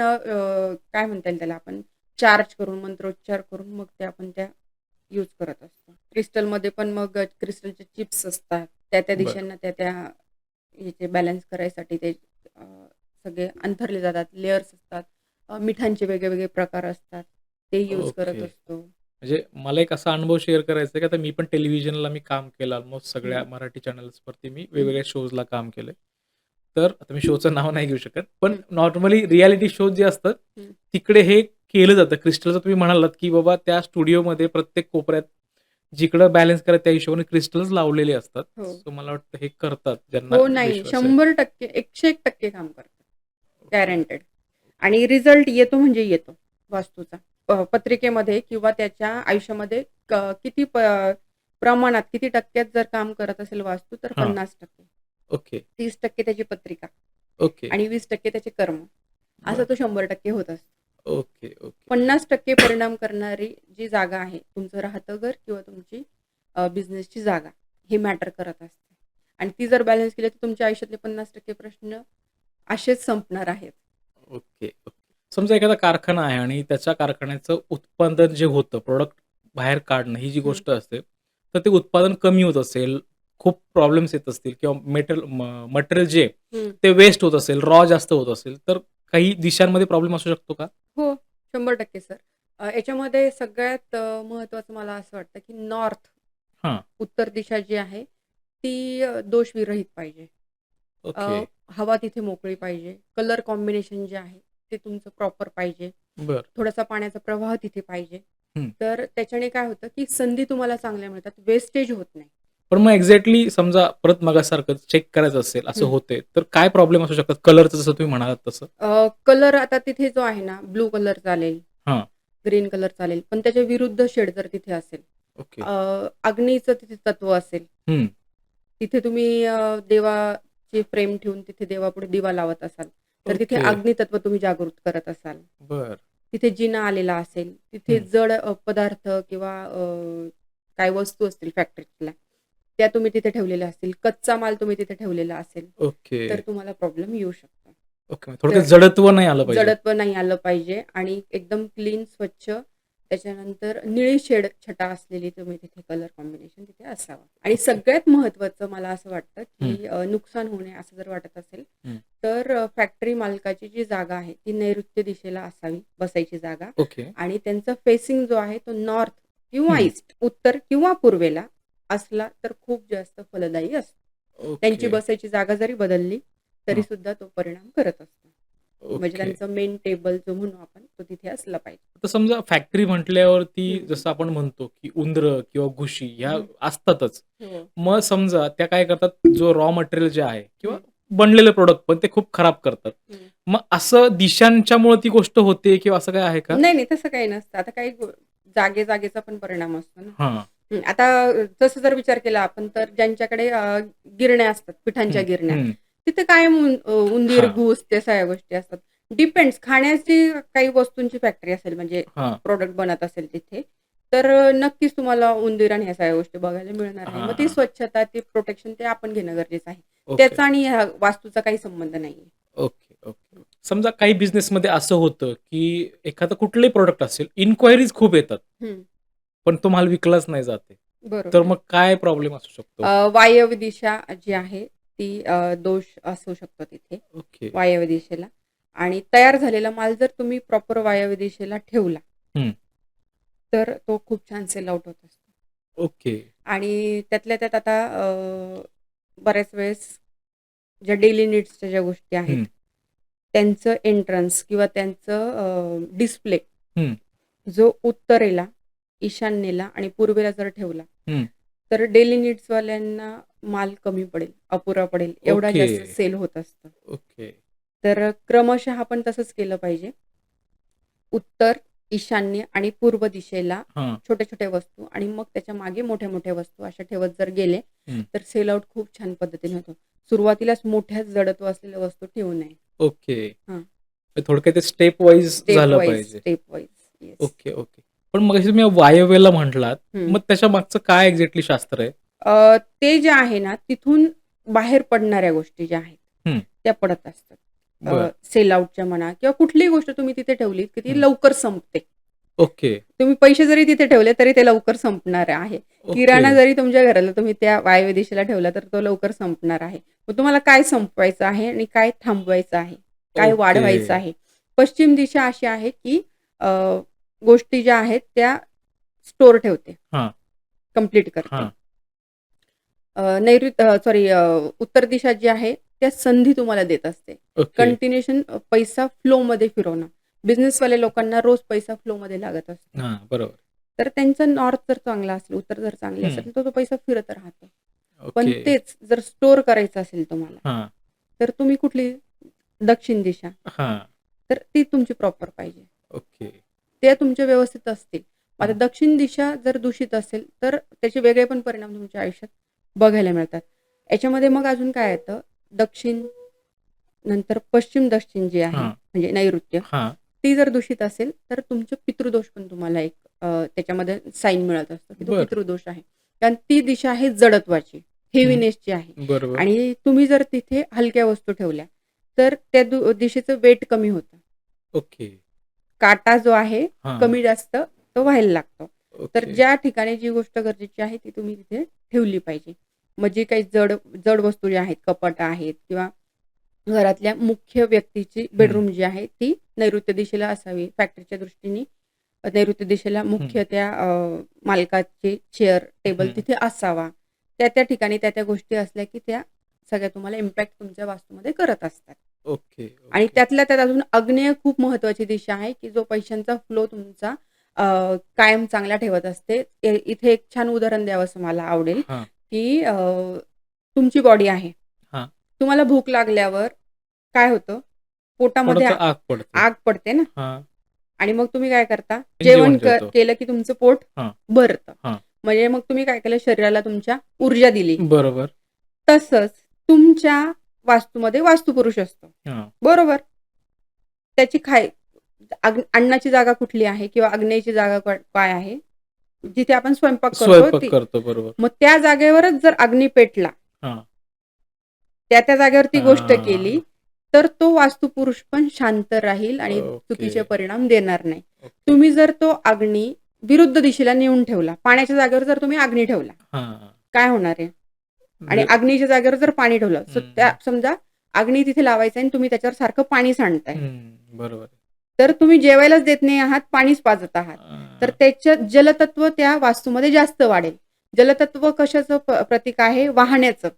Speaker 1: काय म्हणता येईल त्याला आपण चार्ज करून, मंत्रोच्चार करून मग त्या आपण त्या यूज करत असतो. क्रिस्टलमध्ये पण मग क्रिस्टलचे चिप्स असतात. त्या
Speaker 2: बरं.
Speaker 1: दिशांना त्या ह्याचे बॅलन्स करायसाठी ते अ, सगळे अंथरले जातात. लेयर्स असतात. मिठांचे वेगळे प्रकार असतात. ते यूज करत
Speaker 2: ओके.
Speaker 1: असतो.
Speaker 2: म्हणजे मला एक असा अनुभव शेअर करायचा आहे, की आता मी पण टेलिव्हिजनला काम केलं ऑलमोस्ट सगळ्या
Speaker 1: हं,
Speaker 2: मराठी चॅनल्सवरती मी
Speaker 1: हं,
Speaker 2: वेगवेगळ्या शोजला काम केलंय. तर आता मी शोचं नाव नाही घेऊ शकत. पण
Speaker 1: हं,
Speaker 2: नॉर्मली रिएलिटी शोज जे असतात,
Speaker 1: हं.
Speaker 2: तिकडे हे केलं जातं. क्रिस्टलचं तुम्ही म्हणालात, की बाबा त्या स्टुडिओमध्ये प्रत्येक कोपऱ्यात जिकडं बॅलन्स करा त्या हिशोबाने क्रिस्टल्स लावलेले असतात.
Speaker 1: हो.
Speaker 2: सो मला वाटतं हे करतात ज्यांना
Speaker 1: हो, नाही.
Speaker 2: विश्वास आहे.
Speaker 1: 100% 101% काम करतात.
Speaker 2: ओके.
Speaker 1: गॅरंटेड. आणि रिझल्ट येतो म्हणजे येतो वास्तूचा. पत्रिकेमध्ये किंवा त्याच्या आयुष्यामध्ये किती प्रमाणात, किती टक्क्यात जर काम करत असेल वास्तू, तर
Speaker 2: हां.
Speaker 1: 50%,
Speaker 2: ओके,
Speaker 1: 30% त्याची पत्रिका
Speaker 2: ओके.
Speaker 1: आणि 20% त्याचे कर्म. असा
Speaker 2: बरं.
Speaker 1: तो 100% होत असतो.
Speaker 2: Okay, okay.
Speaker 1: 50% परिणाम करणारी जी जागा आहे, तुमचं राहतं घर किंवा तुमची बिझनेसची जागा, हे मॅटर करत असते. आणि ती जर बॅलन्स केली, तर तुमच्या आयुष्यातले 50% प्रश्न असेच संपणार आहेत.
Speaker 2: Okay, okay. समजा एखादा कारखाना आहे आणि त्याच्या कारखान्याचं उत्पादन जे होतं, प्रॉडक्ट बाहेर काढणं ही जी
Speaker 1: हं,
Speaker 2: गोष्ट असते, तर ते उत्पादन कमी होत असेल, खूप प्रॉब्लेम्स येत असतील किंवा मटेरियल जे
Speaker 1: हं.
Speaker 2: ते वेस्ट होत असेल, रॉ जास्त होत असेल, तर काही दिशांमध्ये प्रॉब्लेम असू शकतो का?
Speaker 1: हो, 100% सर. याच्यामध्ये सगळ्यात महत्त्वाचं मला असं वाटतं, की नॉर्थ,
Speaker 2: हां.
Speaker 1: उत्तर दिशा जी आहे, ती दोषविरहित पाहिजे.
Speaker 2: ओके.
Speaker 1: हवा तिथे मोकळी पाहिजे. कलर कॉम्बिनेशन जे आहे, ते तुमचं प्रॉपर पाहिजे.
Speaker 2: बरं.
Speaker 1: थोडासा पाण्याचा प्रवाह तिथे पाहिजे.
Speaker 2: हं.
Speaker 1: तर त्याच्याने काय होतं, की संधी तुम्हाला चांगल्या मिळतात. वेस्टेज होत नाही.
Speaker 2: पण मग एक्झॅक्टली समजा परत मगासारखं चेक करायचं असेल, असं
Speaker 1: हं.
Speaker 2: होतंय, तर काय प्रॉब्लेम असू शकतात? कलरचं जसं तुम्ही म्हणालात तसं?
Speaker 1: कलर आता तिथे जो आहे ना, ब्लू कलर चालेल,
Speaker 2: हां.
Speaker 1: ग्रीन कलर चालेल. पण त्याच्या विरुद्ध शेड जर तिथे असेल,
Speaker 2: ओके.
Speaker 1: अग्नीचं तिथे तत्व असेल,
Speaker 2: हं.
Speaker 1: तिथे तुम्ही देवाची फ्रेम ठेवून तिथे देवापुढे दिवा लावत असाल, तर तिथे
Speaker 2: ओके.
Speaker 1: अग्नितत्व तुम्ही जागृत करत असाल.
Speaker 2: बरं.
Speaker 1: तिथे जिना आलेला असेल, तिथे
Speaker 2: हं.
Speaker 1: जड पदार्थ किंवा काही वस्तू असतील फॅक्टरीतल्या, त्या तुम्ही तिथे ठेवलेल्या असतील, कच्चा माल तुम्ही तिथे ठेवलेला असेल,
Speaker 2: ओके.
Speaker 1: तर तुम्हाला प्रॉब्लेम येऊ शकतो.
Speaker 2: ओके. थोडक्यात
Speaker 1: तर
Speaker 2: जडत्व नाही आलं पाहिजे.
Speaker 1: जडत्व नाही आलं पाहिजे आणि एकदम क्लीन, स्वच्छ, त्याच्यानंतर निळी छटा असलेली तुम्ही तिथे कलर कॉम्बिनेशन तिथे असावं. आणि
Speaker 2: ओके.
Speaker 1: सगळ्यात महत्त्वाचं मला असं वाटतं,
Speaker 2: हं,
Speaker 1: की नुकसान होऊ नये असं जर वाटत असेल,
Speaker 2: हं.
Speaker 1: तर फॅक्टरी मालकाची जी जागा आहे, ती नैऋत्य दिशेला असावी, बसायची जागा.
Speaker 2: ओके.
Speaker 1: आणि त्यांचा फेसिंग जो आहे, तो नॉर्थ किंवा
Speaker 2: हं.
Speaker 1: ईस्ट, उत्तर किंवा पूर्वेला असला तर खूप जास्त फलदायी असतो. त्यांची
Speaker 2: ओके.
Speaker 1: बसायची जागा जरी बदलली,
Speaker 2: हां.
Speaker 1: तरीसुद्धा तो परिणाम करत असतो. म्हणजे
Speaker 2: ओके.
Speaker 1: त्यांचं मेन टेबल जो म्हणू आपण, तो तिथे असला पाहिजे.
Speaker 2: तर समजा फॅक्टरी म्हटल्यावरती
Speaker 1: हं,
Speaker 2: जसं आपण म्हणतो, की उंदरं किंवा घुशी ह्या
Speaker 1: हं.
Speaker 2: असतातच.
Speaker 1: हो.
Speaker 2: मग समजा त्या काय करतात, जो रॉ मटेरियल जे आहे किंवा
Speaker 1: हं,
Speaker 2: बनलेलं प्रॉडक्ट पण ते खूप खराब करतात.
Speaker 1: हं.
Speaker 2: मग असं दिशांच्यामुळे ती गोष्ट होते किंवा असं काय आहे का?
Speaker 1: नाही, नाही तसं काही नसतं. आता काही जागेचा पण परिणाम असतो ना.
Speaker 2: हां.
Speaker 1: आता तसं जर विचार केला आपण तर ज्यांच्याकडे गिरण्या असतात, पिठांच्या
Speaker 2: हं,
Speaker 1: गिरण्या,
Speaker 2: हं.
Speaker 1: तिथे कायम उंदीर,
Speaker 2: हां,
Speaker 1: घूस त्या सगळ्या गोष्टी असतात. डिपेंड्स खाण्याची काही वस्तूंची फॅक्टरी असेल म्हणजे
Speaker 2: हां,
Speaker 1: प्रॉडक्ट बनत असेल तिथे, तर नक्कीच तुम्हाला उंदीर आणि ह्या सगळ्या गोष्टी बघायला मिळणार आहे. मग ती
Speaker 2: हां.
Speaker 1: स्वच्छता, ती प्रोटेक्शन ते आपण घेणं गरजेचं आहे.
Speaker 2: ओके.
Speaker 1: त्याचा आणि ह्या वास्तूचा काही संबंध नाहीये.
Speaker 2: Okay, okay. समजा काही बिझनेसमध्ये असं होतं, की एखादं कुठलंही प्रॉडक्ट असेल, इन्क्वायरीज खूप येतात,
Speaker 1: हं,
Speaker 2: पण तो माल विकलाच नाही जात आहे. तर
Speaker 1: बरोबर आहे.
Speaker 2: मग काय प्रॉब्लेम असू शकतो?
Speaker 1: वायव्य दिशा जी आहे ती दोष असू शकतो तिथे,
Speaker 2: ओके.
Speaker 1: वायव्य दिशेला. आणि तयार झालेला माल जर तुम्ही प्रॉपर वायव्य दिशेला ठेवला,
Speaker 2: हं.
Speaker 1: तर तो खूप छान सेल आउट होत असतो.
Speaker 2: ओके.
Speaker 1: आणि त्यातल्या त्यात आता बऱ्याच वेळेस ज्या डेली नीड्सच्या ज्या गोष्टी आहेत,
Speaker 2: हं.
Speaker 1: त्यांचं एंट्रन्स किंवा त्यांचं डिस्प्ले
Speaker 2: हं.
Speaker 1: जो उत्तरेला, ईशान्येला आणि पूर्वेला जर ठेवला,
Speaker 2: हं.
Speaker 1: तर डेली नीड्सवाल्यांना माल कमी पडेल, अपुरा पडेल, एवढा
Speaker 2: ओके.
Speaker 1: जास्त सेल होत असतं.
Speaker 2: ओके.
Speaker 1: तर क्रमशः आपण तसंच केलं पाहिजे. उत्तर, ईशान्य आणि पूर्व दिशेला
Speaker 2: हां.
Speaker 1: छोट्या-छोट्या वस्तू आणि मग त्याच्या मागे मोठ्या-मोठ्या वस्तू अशा ठेवत जर गेले,
Speaker 2: हं.
Speaker 1: तर सेल आउट खूप छान पद्धतीने होतो. सुरुवातीलाच मोठ्या जडत्व असलेल्या वस्तू ठेवू नये.
Speaker 2: ओके.
Speaker 1: हां.
Speaker 2: थोडक्यात ते स्टेप वाईज झालं पाहिजे.
Speaker 1: Step wise. Yes.
Speaker 2: Okay, okay. पण मगाशी तुम्ही वायव्येला म्हटलात,
Speaker 1: हं.
Speaker 2: मग त्याच्या मागचं काय एक्झॅक्टली शास्त्र आहे?
Speaker 1: ते जे आहे ना, तिथून बाहेर पडणाऱ्या गोष्टी ज्या आहेत,
Speaker 2: हं.
Speaker 1: त्या पडत असतात.
Speaker 2: बरं.
Speaker 1: सेल आउटच्या म्हणा किंवा कुठलीही गोष्ट तुम्ही तिथे ठेवलीत, की ती
Speaker 2: हं.
Speaker 1: लवकर संपते.
Speaker 2: ओके.
Speaker 1: तुम्ही पैसे जरी तिथे ठेवले, तरी ते लवकर संपणार आहे. किराणा
Speaker 2: ओके.
Speaker 1: जरी तुमच्या घराला तुम्ही त्या वायव्य दिशेला ठेवला, तर तो लवकर संपणार आहे. मग तुम्हाला काय संपवायचं आहे आणि काय थांबवायचं आहे, काय
Speaker 2: ओके.
Speaker 1: वाढवायचं आहे. पश्चिम दिशा अशी आहे, की गोष्टी ज्या आहेत त्या स्टोअर ठेवते,
Speaker 2: हां.
Speaker 1: कंप्लीट करते.
Speaker 2: हां.
Speaker 1: उत्तर दिशा जी आहे, त्या संधी तुम्हाला देत असते.
Speaker 2: ओके.
Speaker 1: कंटिन्युएशन पैसा फ्लोमध्ये फिरवणं. बिझनेसवाल्या लोकांना रोज पैसा फ्लोमध्ये लागत असतो.
Speaker 2: हां, बरोबर.
Speaker 1: तर त्यांचं नॉर्थ जर चांगला असेल, उत्तर जर चांगले
Speaker 2: हं.
Speaker 1: असेल, तर तो पैसा फिरत राहतो. पण
Speaker 2: ओके.
Speaker 1: तेच जर स्टोअर करायचं असेल तुम्हाला,
Speaker 2: हां.
Speaker 1: तर तुम्ही कुठली दक्षिण दिशा,
Speaker 2: हां.
Speaker 1: तर ती तुमची प्रॉपर पाहिजे.
Speaker 2: ओके.
Speaker 1: ते तुमचे व्यवस्थित असतील. आता
Speaker 2: हं.
Speaker 1: दक्षिण दिशा जर दूषित असेल, तर त्याचे वेगळे पण परिणाम तुमच्या आयुष्यात बघायला मिळतात. याच्यामध्ये मग अजून काय येतं, दक्षिण नंतर पश्चिम-दक्षिण जी आहे,
Speaker 2: हां.
Speaker 1: म्हणजे नैऋत्य,
Speaker 2: हां.
Speaker 1: ती जर दूषित असेल, तर तुमचे पितृदोष पण तुम्हाला एक त्याच्यामध्ये साईन मिळत असतं, की तो
Speaker 2: बरं.
Speaker 1: पितृदोष आहे. कारण ती दिशा आहे जडत्वाची, हेवीनेसची आहे.
Speaker 2: बरोबर.
Speaker 1: आणि तुम्ही जर तिथे हलक्या वस्तू ठेवल्या, तर त्या दिशेचं वेट कमी होतं.
Speaker 2: ओके.
Speaker 1: काटा जो आहे
Speaker 2: हां.
Speaker 1: कमी जास्त तो व्हायला लागतो. तर
Speaker 2: ओके.
Speaker 1: ज्या ठिकाणी जी गोष्ट गरजेची आहे ती तुम्ही तिथे ठेवली पाहिजे. मग जी काही जड जड वस्तू ज्या आहेत, कपाट आहेत किंवा घरातल्या मुख्य व्यक्तीची बेडरूम जी आहे ती नैऋत्य दिशेला असावी. फॅक्टरीच्या दृष्टीने नैऋत्य दिशेला मुख्य त्या मालकाची चेअर, टेबल
Speaker 2: हं.
Speaker 1: तिथे असावा. त्या ठिकाणी त्या गोष्टी असल्या की त्या सगळ्या तुम्हाला इम्पॅक्ट तुमच्या वास्तूमध्ये करत असतात.
Speaker 2: ओके.
Speaker 1: आणि
Speaker 2: ओके.
Speaker 1: त्यातल्या त्यात अजून आग्नेय खूप महत्त्वाची दिशा आहे, की जो पैशांचा फ्लो तुमचा कायम चांगला ठेवत असते. इथे एक छान उदाहरण द्यावंसं मला आवडेल,
Speaker 2: हां.
Speaker 1: की तुमची बॉडी आहे.
Speaker 2: हां.
Speaker 1: तुम्हाला भूक लागल्यावर काय होतं? पोटामध्ये
Speaker 2: थोडंसं आग पडते.
Speaker 1: आग पडते ना
Speaker 2: हां.
Speaker 1: आणि मग तुम्ही काय करता?
Speaker 2: जेवण जेवतो.
Speaker 1: केलं की तुमचं पोट
Speaker 2: हां.
Speaker 1: भरतं.
Speaker 2: हां.
Speaker 1: म्हणजे मग तुम्ही काय केलं? शरीराला तुमच्या ऊर्जा दिली.
Speaker 2: बरोबर.
Speaker 1: तसंच तुमच्या वास्तूमध्ये वास्तुपुरुष असतो.
Speaker 2: हां.
Speaker 1: बरोबर. त्याची अन्नाची जागा कुठली आहे किंवा आग्नेयची जागा काय आहे? जिथे आपण स्वयंपाक करतो
Speaker 2: करतो. बरोबर.
Speaker 1: मग त्या जागेवरच जर अग्नी पेटला,
Speaker 2: हां.
Speaker 1: त्या जागेवर ती गोष्ट केली,
Speaker 2: हां.
Speaker 1: तर तो वास्तुपुरुष पण शांत राहील आणि
Speaker 2: ओके.
Speaker 1: चुकीचे परिणाम देणार नाही.
Speaker 2: ओके.
Speaker 1: तुम्ही जर तो अग्नी विरुद्ध दिशेला नेऊन ठेवला, पाण्याच्या जागेवर जर तुम्ही अग्नी ठेवला,
Speaker 2: हां.
Speaker 1: काय होणार आहे? आणि
Speaker 2: म्हणजे
Speaker 1: अग्नीच्या जागेवर जर पाणी ठेवलं,
Speaker 2: हं.
Speaker 1: समजा अग्नी तिथे लावायचा आणि तुम्ही त्याच्यावर सारखं पाणी सांडताय.
Speaker 2: बरोबर.
Speaker 1: तर तुम्ही जेवायलाच देत नाही आहात, पाणीच पाजत आहात. तर त्याचं जलतत्व त्या वास्तूमध्ये जास्त वाढेल. जलतत्व कशाचं प्रतीक आहे? वाहण्याचं.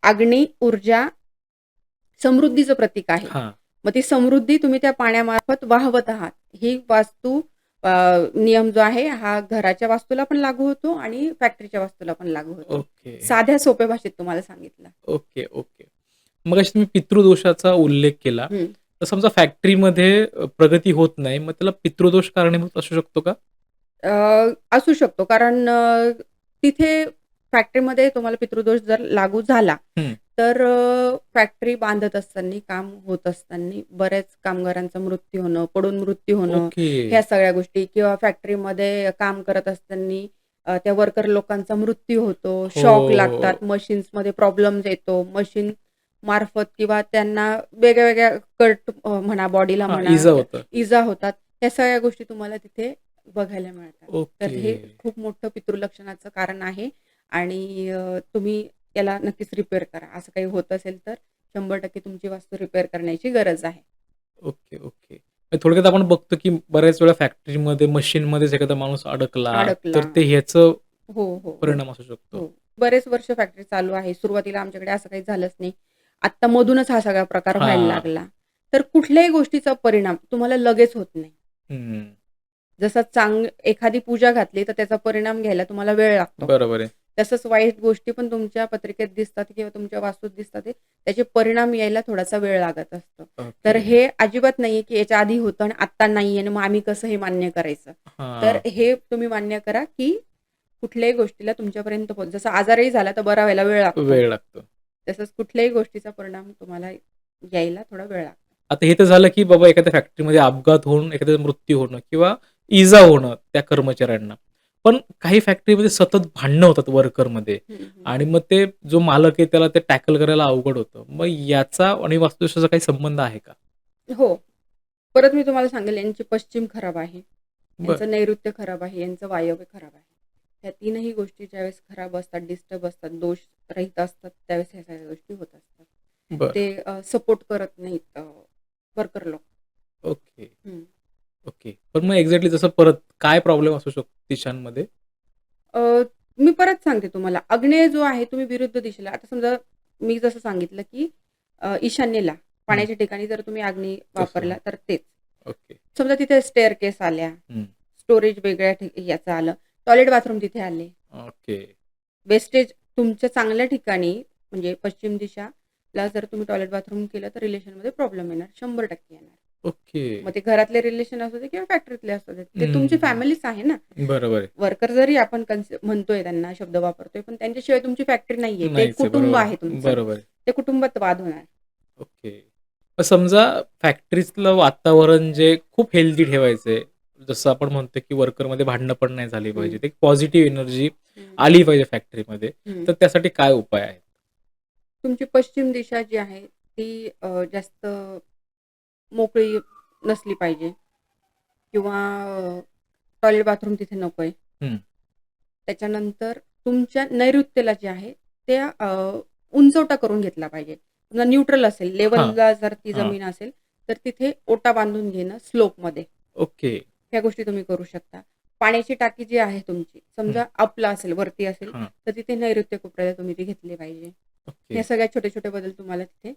Speaker 1: अग्नी, ऊर्जा, समृद्धीचं प्रतीक आहे.
Speaker 2: हां.
Speaker 1: मग ती समृद्धी तुम्ही त्या पाण्यामार्फत वाहवत आहात. ही वास्तू नियम जो आहे हा घराच्या वास्तूला पण लागू होतो आणि फॅक्टरीच्या वास्तूला पण लागू होतो.
Speaker 2: ओके.
Speaker 1: साध्या सोप्या भाषेत तुम्हाला सांगितलं.
Speaker 2: ओके. ओके. मगाशी तुम्ही पितृदोषाचा उल्लेख केला.
Speaker 1: हं.
Speaker 2: तर समजा फॅक्टरीमध्ये प्रगती होत नाही, मग त्याला पितृदोष कारणीभूत असू शकतो का?
Speaker 1: असू शकतो कारण तिथे फॅक्टरीमध्ये तुम्हाला पितृदोष जर लागू झाला,
Speaker 2: हं.
Speaker 1: तर फॅक्टरी बांधत असताना, काम होत असताना बऱ्याच कामगारांचा मृत्यू होणं, पडून मृत्यू होणं,
Speaker 2: ओके.
Speaker 1: ह्या सगळ्या गोष्टी किंवा फॅक्टरीमध्ये काम करत असताना त्या वर्कर लोकांचा मृत्यू होतो, शॉक लागतात, मशीन्समध्ये प्रॉब्लेम्स येतो, मशीन मार्फत किंवा त्यांना वेगळ्या कट म्हणा, बॉडीला
Speaker 2: हां,
Speaker 1: म्हणा, इजा होतात. ह्या सगळ्या गोष्टी तुम्हाला तिथे बघायला मिळतात. तर हे
Speaker 2: ओके.
Speaker 1: खूप मोठं पितृलक्षणाचं कारण आहे आणि तुम्ही याला नक्कीच रिपेअर करा. असं काही होत असेल तर 100% तुमची वास्तू रिपेअर करण्याची गरज आहे.
Speaker 2: ओके. ओके. थोडक्यात आपण बघतो, की बऱ्याच वेळा फॅक्टरीमध्ये, मशीनमध्येच एखादा माणूस अडकला, तर ते ह्याचं
Speaker 1: हो, हो, हो.
Speaker 2: परिणाम असू शकतो.
Speaker 1: हो. बरेच वर्ष फॅक्टरी चालू आहे. सुरुवातीला आमच्याकडे असं काही झालंच नाही. आत्ता मधूनच हा सगळा प्रकार व्हायला
Speaker 2: हां.
Speaker 1: लागला. तर कुठल्याही गोष्टीचा परिणाम तुम्हाला लगेच होत नाही.
Speaker 2: हं.
Speaker 1: जसं एखादी पूजा घातली तर त्याचा परिणाम घ्यायला तुम्हाला वेळ लागतो.
Speaker 2: बरोबर आहे.
Speaker 1: तसंच वाईट गोष्टी पण तुमच्या पत्रिकेत दिसतात किंवा तुमच्या वास्तूत दिसतात ते त्याचे परिणाम यायला थोडासा वेळ लागत असतो. तर
Speaker 2: ओके.
Speaker 1: हे अजिबात नाहीये, की याच्या आधी होतं आणि आत्ता नाहीये आणि मग आम्ही कसं हे मान्य करायचं. तर
Speaker 2: हां.
Speaker 1: हे तुम्ही मान्य करा, की कुठल्याही गोष्टीला तुमच्यापर्यंत जसं आजारही झाला तर बरा व्हायला वेळ लागतो.
Speaker 2: वेळ लागतो.
Speaker 1: तसंच कुठल्याही गोष्टीचा परिणाम तुम्हाला यायला थोडा वेळ लागतो.
Speaker 2: आता हे तर झालं, की बाबा एखाद्या फॅक्टरीमध्ये अपघात होऊन एखाद्याचा मृत्यू होणं किंवा इजा होणं त्या कर्मचाऱ्यांना. पण काही फॅक्टरीमध्ये सतत भांडणं होतात वर्करमध्ये
Speaker 1: हं, हं.
Speaker 2: आणि मग ते जो मालक आहे त्याला ते टॅकल करायला अवघड होतं. मग याचा आणि वास्तुशास्त्राचा काही संबंध आहे का?
Speaker 1: हो. परत मी तुम्हाला सांगेल यांची पश्चिम खराब आहे.
Speaker 2: बरं.
Speaker 1: यांचं नैऋत्य खराब आहे, यांचं वायव्य खराब आहे. ह्या तीनही गोष्टी ज्यावेळेस खराब असतात, डिस्टर्ब असतात, दोष रहित असतात, त्यावेळेस ह्या सगळ्या गोष्टी होत असतात.
Speaker 2: बरं.
Speaker 1: ते सपोर्ट करत नाहीत वर्कर लोक.
Speaker 2: ओके.
Speaker 1: हं.
Speaker 2: ओके. पण मग एक्झॅक्टली जसं परत काय प्रॉब्लेम असू शकतो दिशांमध्ये?
Speaker 1: अ, मी परत सांगते तुम्हाला, आग्नेय जो आहे तुम्ही विरुद्ध दिशेला आता समजा मी जसं सांगितलं, की ईशान्येला
Speaker 2: हं.
Speaker 1: पाण्याच्या ठिकाणी जर तुम्ही अग्नी
Speaker 2: तसं.
Speaker 1: वापरला तर तेच.
Speaker 2: ओके.
Speaker 1: समजा तिथे स्टेअरकेस आल्या,
Speaker 2: हं.
Speaker 1: स्टोरेज वेगळ्या याचं आलं, टॉयलेट बाथरूम तिथे आले.
Speaker 2: ओके.
Speaker 1: वेस्टेज तुमच्या चांगल्या ठिकाणी म्हणजे पश्चिम दिशाला जर तुम्ही टॉयलेट बाथरूम केलं तर रिलेशनमध्ये प्रॉब्लेम येणार, 100% येणार.
Speaker 2: ओके.
Speaker 1: मग ते घरातले रिलेशन असू दे किंवा फॅक्टरीतले असू दे, ते
Speaker 2: हं,
Speaker 1: तुमची
Speaker 2: हं.
Speaker 1: फॅमिलीच आहे ना.
Speaker 2: बरोबर आहे.
Speaker 1: वर्कर जरी आपण म्हणतोय त्यांना, शब्द वापरतोय, पण त्यांच्याशिवाय तुमची फॅक्टरी नाहीये. ते एक
Speaker 2: नाहीच आहे.
Speaker 1: कुटुंब
Speaker 2: बरोबर.
Speaker 1: आहे तुमचं.
Speaker 2: बरोबर आहे.
Speaker 1: ते कुटुंबात वाद होणार.
Speaker 2: ओके. मग समजा फॅक्टरीतलं वातावरण जे खूप हेल्दी ठेवायचंय, जसं आपण म्हणतो की वर्करमध्ये भांडणं पण नाही झाली
Speaker 1: हं,
Speaker 2: पाहिजेत. एक पॉझिटिव्ह एनर्जी
Speaker 1: हं,
Speaker 2: आली पाहिजे फॅक्टरीमध्ये.
Speaker 1: हं.
Speaker 2: तर त्यासाठी काय उपाय आहेत?
Speaker 1: तुमची पश्चिम दिशा जी आहे ती जास्त मोकळी नसली पाहिजे किंवा टॉयलेट बाथरूम तिथे नकोय.
Speaker 2: हं.
Speaker 1: त्याच्यानंतर तुमच्या नैऋत्येला जे आहे ते उंचवटा करून घेतला पाहिजे. समजा न्यूट्रल असेल,
Speaker 2: हां,
Speaker 1: लेव्हलला जर ती
Speaker 2: हां.
Speaker 1: जमीन असेल, तर तिथे ओटा बांधून घेणं स्लोपमध्ये.
Speaker 2: ओके.
Speaker 1: ह्या गोष्टी तुम्ही करू शकता. पाण्याची टाकी जी आहे तुमची,
Speaker 2: हं.
Speaker 1: समजा अपला असेल, वरती असेल,
Speaker 2: हां.
Speaker 1: तर तिथे नैऋत्य कोपऱ्याला तुम्ही ती घेतली पाहिजे.
Speaker 2: ओके.
Speaker 1: हे सगळ्यात छोटे-छोटे बदल तुम्हाला तिथे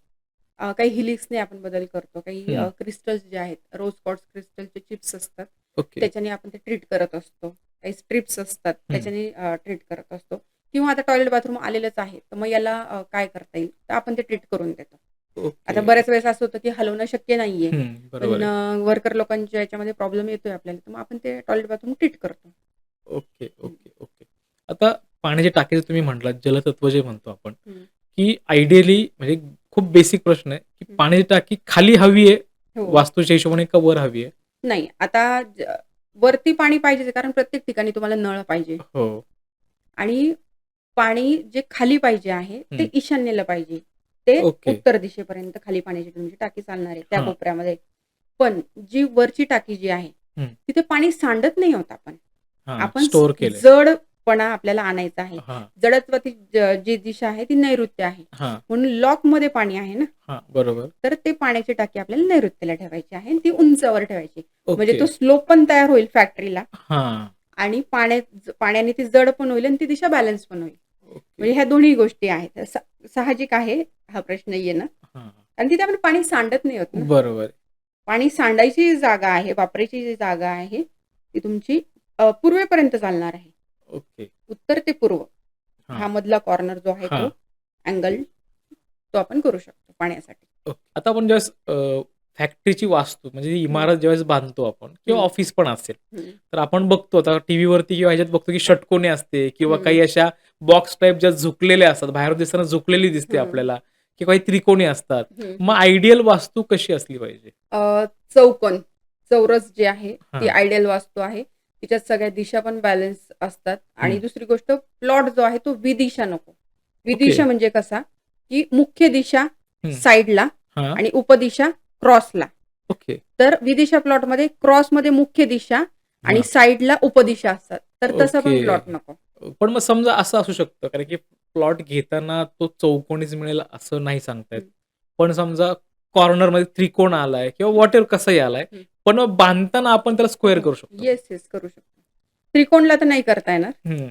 Speaker 1: काही हिलिक्सने आपण बदल करतो. काही
Speaker 2: हं.
Speaker 1: क्रिस्टल्स जे आहेत, रोज क्वार्ट्ज क्रिस्टलचे चिप्स असतात.
Speaker 2: ओके.
Speaker 1: त्याच्याने आपण ते ट्रीट करत असतो. काही स्ट्रिप्स असतात,
Speaker 2: हं.
Speaker 1: त्याच्याने ट्रीट करत असतो. किंवा आता टॉयलेट बाथरूम आलेलंच आहे, तर मग याला काय करता येईल? तर आपण ते ट्रीट करून देतो.
Speaker 2: ओके.
Speaker 1: आता बऱ्याच वेळेस असं होतं, की हलवणं शक्य नाहीये.
Speaker 2: हं. बरोबर
Speaker 1: पण
Speaker 2: आहे.
Speaker 1: वर्कर लोकांच्या याच्यामध्ये प्रॉब्लेम येतोय आपल्याला, तर मग आपण ते टॉयलेट बाथरूम ट्रीट करतो.
Speaker 2: ओके,
Speaker 1: हं,
Speaker 2: ओके, ओके. आता पाण्याच्या टाकीचं तुम्ही म्हटलात, जलतत्व जे म्हणतो आपण,
Speaker 1: हं,
Speaker 2: की आयडियली म्हणजे खूप बेसिक प्रश्न आहे, की
Speaker 1: हं.
Speaker 2: पाण्याची टाकी खाली हवी आहे,
Speaker 1: हो.
Speaker 2: वास्तूच्या हिशोबाने का वर हवी आहे?
Speaker 1: नाही, आता वरती पाणी पाहिजेच कारण प्रत्येक ठिकाणी तुम्हाला नळ पाहिजे
Speaker 2: हो.
Speaker 1: आणि पाणी जे खाली पाहिजे आहे, ते
Speaker 2: हं.
Speaker 1: ईशान्येला पाहिजे. ते
Speaker 2: ओके.
Speaker 1: उत्तर दिशेपर्यंत खाली पाण्याची तुमची टाकी चालणार आहे त्या
Speaker 2: हां.
Speaker 1: कोपऱ्यामध्ये. पण जी वरची टाकी जी आहे,
Speaker 2: हं.
Speaker 1: तिथे पाणी सांडत नाही आहोत आपण.
Speaker 2: हां.
Speaker 1: आपण
Speaker 2: स्टोअर केलंय.
Speaker 1: जडपणा आपल्याला आणायचा आहे.
Speaker 2: हां,
Speaker 1: जडत्वाची जी दिशा आहे ती नैऋत्य आहे.
Speaker 2: हां,
Speaker 1: म्हणून लॉकमध्ये पाणी आहे ना,
Speaker 2: हां. बरोबर.
Speaker 1: तर ते पाण्याची टाकी आपल्याला नैऋत्येला ठेवायची आहे आणि ती उंचावर ठेवायची. म्हणजे
Speaker 2: ओके.
Speaker 1: तो स्लोप पण तयार होईल फॅक्टरीला
Speaker 2: हां.
Speaker 1: आणि पाण्याने ती जड पण होईल आणि ती दिशा बॅलन्स पण होईल.
Speaker 2: ओके.
Speaker 1: म्हणजे ह्या दोन्ही गोष्टी आहेत. साहजिक आहे हा प्रश्न येणं.
Speaker 2: हां.
Speaker 1: आणि तिथे आपण पाणी सांडत नाही आहोत ना.
Speaker 2: बरोबर.
Speaker 1: पाणी सांडायची जी जागा आहे, वापरायची जी जागा आहे, ती तुमची पूर्वेपर्यंत चालणार आहे.
Speaker 2: ओके.
Speaker 1: उत्तर ते पूर्व
Speaker 2: हां,
Speaker 1: हा मधला कॉर्नर जो आहे तो
Speaker 2: हां.
Speaker 1: अँगल तो आपण करू शकतो पाण्यासाठी.
Speaker 2: ओके. आता आपण ज्यावेळेस फॅक्टरीची वास्तू म्हणजे ती
Speaker 1: हं,
Speaker 2: इमारत ज्यावेळेस बांधतो आपण किंवा
Speaker 1: हं,
Speaker 2: ऑफिस पण असेल,
Speaker 1: हं,
Speaker 2: तर आपण बघतो आता टीव्हीवरती किंवा ह्याच्यात बघतो की षटकोनी असते किंवा
Speaker 1: हं,
Speaker 2: काही अशा बॉक्स टाइप ज्या झुकलेल्या असतात, बाहेरून दिसताना झुकलेली दिसते
Speaker 1: हं,
Speaker 2: आपल्याला किंवा काही त्रिकोणी असतात.
Speaker 1: हं,
Speaker 2: मग
Speaker 1: हं.
Speaker 2: आयडियल वास्तू कशी असली पाहिजे?
Speaker 1: चौकोन, चौरस जे आहे ती
Speaker 2: हां.
Speaker 1: आयडियल वास्तू आहे. तिच्यात सगळ्या दिशा पण बॅलन्स असतात आणि
Speaker 2: हं.
Speaker 1: दुसरी गोष्ट प्लॉट जो आहे तो विदिशा नको.
Speaker 2: ओके.
Speaker 1: विदिशा म्हणजे कसा, की मुख्य दिशा
Speaker 2: हं.
Speaker 1: साइडला
Speaker 2: हां.
Speaker 1: आणि उपदिशा क्रॉसला.
Speaker 2: ओके.
Speaker 1: तर विदिशा प्लॉटमध्ये क्रॉसमध्ये मुख्य दिशा आणि
Speaker 2: हां.
Speaker 1: साइडला उपदिशा असतात. तर तसा
Speaker 2: ओके.
Speaker 1: पण प्लॉट नको.
Speaker 2: पण मग समजा असं असू शकतं कारण की प्लॉट घेताना तो चौकोनीच मिळेल असं नाही सांगता येत.
Speaker 1: हं,
Speaker 2: पण समजा कॉर्नरमध्ये त्रिकोण आलाय किंवा व्हॉटएव्हर कसंही आलाय,
Speaker 1: हं.
Speaker 2: पण मग बांधताना आपण त्याला स्क्वेअर
Speaker 1: हो.
Speaker 2: करू शकतो का?
Speaker 1: येस, येस करू शकतो. त्रिकोणला तर नाही करता येणार.
Speaker 2: हं.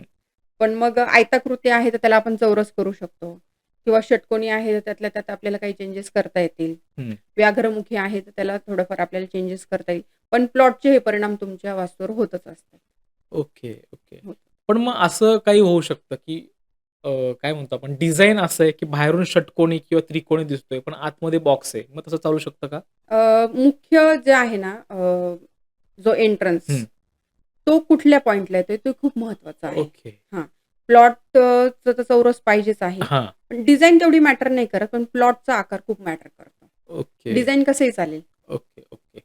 Speaker 1: पण मग आयताकृती आहे तर त्याला आपण चौरस करू शकतो किंवा षटकोनी आहे तर त्यातल्या त्यात आपल्याला काही चेंजेस करता येतील.
Speaker 2: हं.
Speaker 1: व्याघ्रमुखी आहे तर त्याला थोडंफार आपल्याला चेंजेस करता येईल. पण प्लॉटचे हे परिणाम तुमच्या वास्तूवर होतच असतात.
Speaker 2: Okay, okay.
Speaker 1: होत.
Speaker 2: पण मग असं काही होऊ शकतं, की काय म्हणतो आपण डिझाइन असं आहे, की बाहेरून षटकोनी किंवा त्रिकोणी दिसतोय, पण आतमध्ये बॉक्स आहे. मग तसं चालू शकतं का?
Speaker 1: मुख्य जे आहे ना जो एंट्रन्स
Speaker 2: हं.
Speaker 1: तो कुठल्या पॉइंटला येतोय तो खूप महत्वाचा आहे.
Speaker 2: ओके.
Speaker 1: हां. प्लॉटचं तर चौरस पाहिजेच आहे.
Speaker 2: हां.
Speaker 1: पण डिझाइन तेवढी मॅटर नाही करत, पण प्लॉटचा आकार खूप मॅटर करतो.
Speaker 2: ओके.
Speaker 1: डिझाइन कसंही चालेल.
Speaker 2: Okay, okay.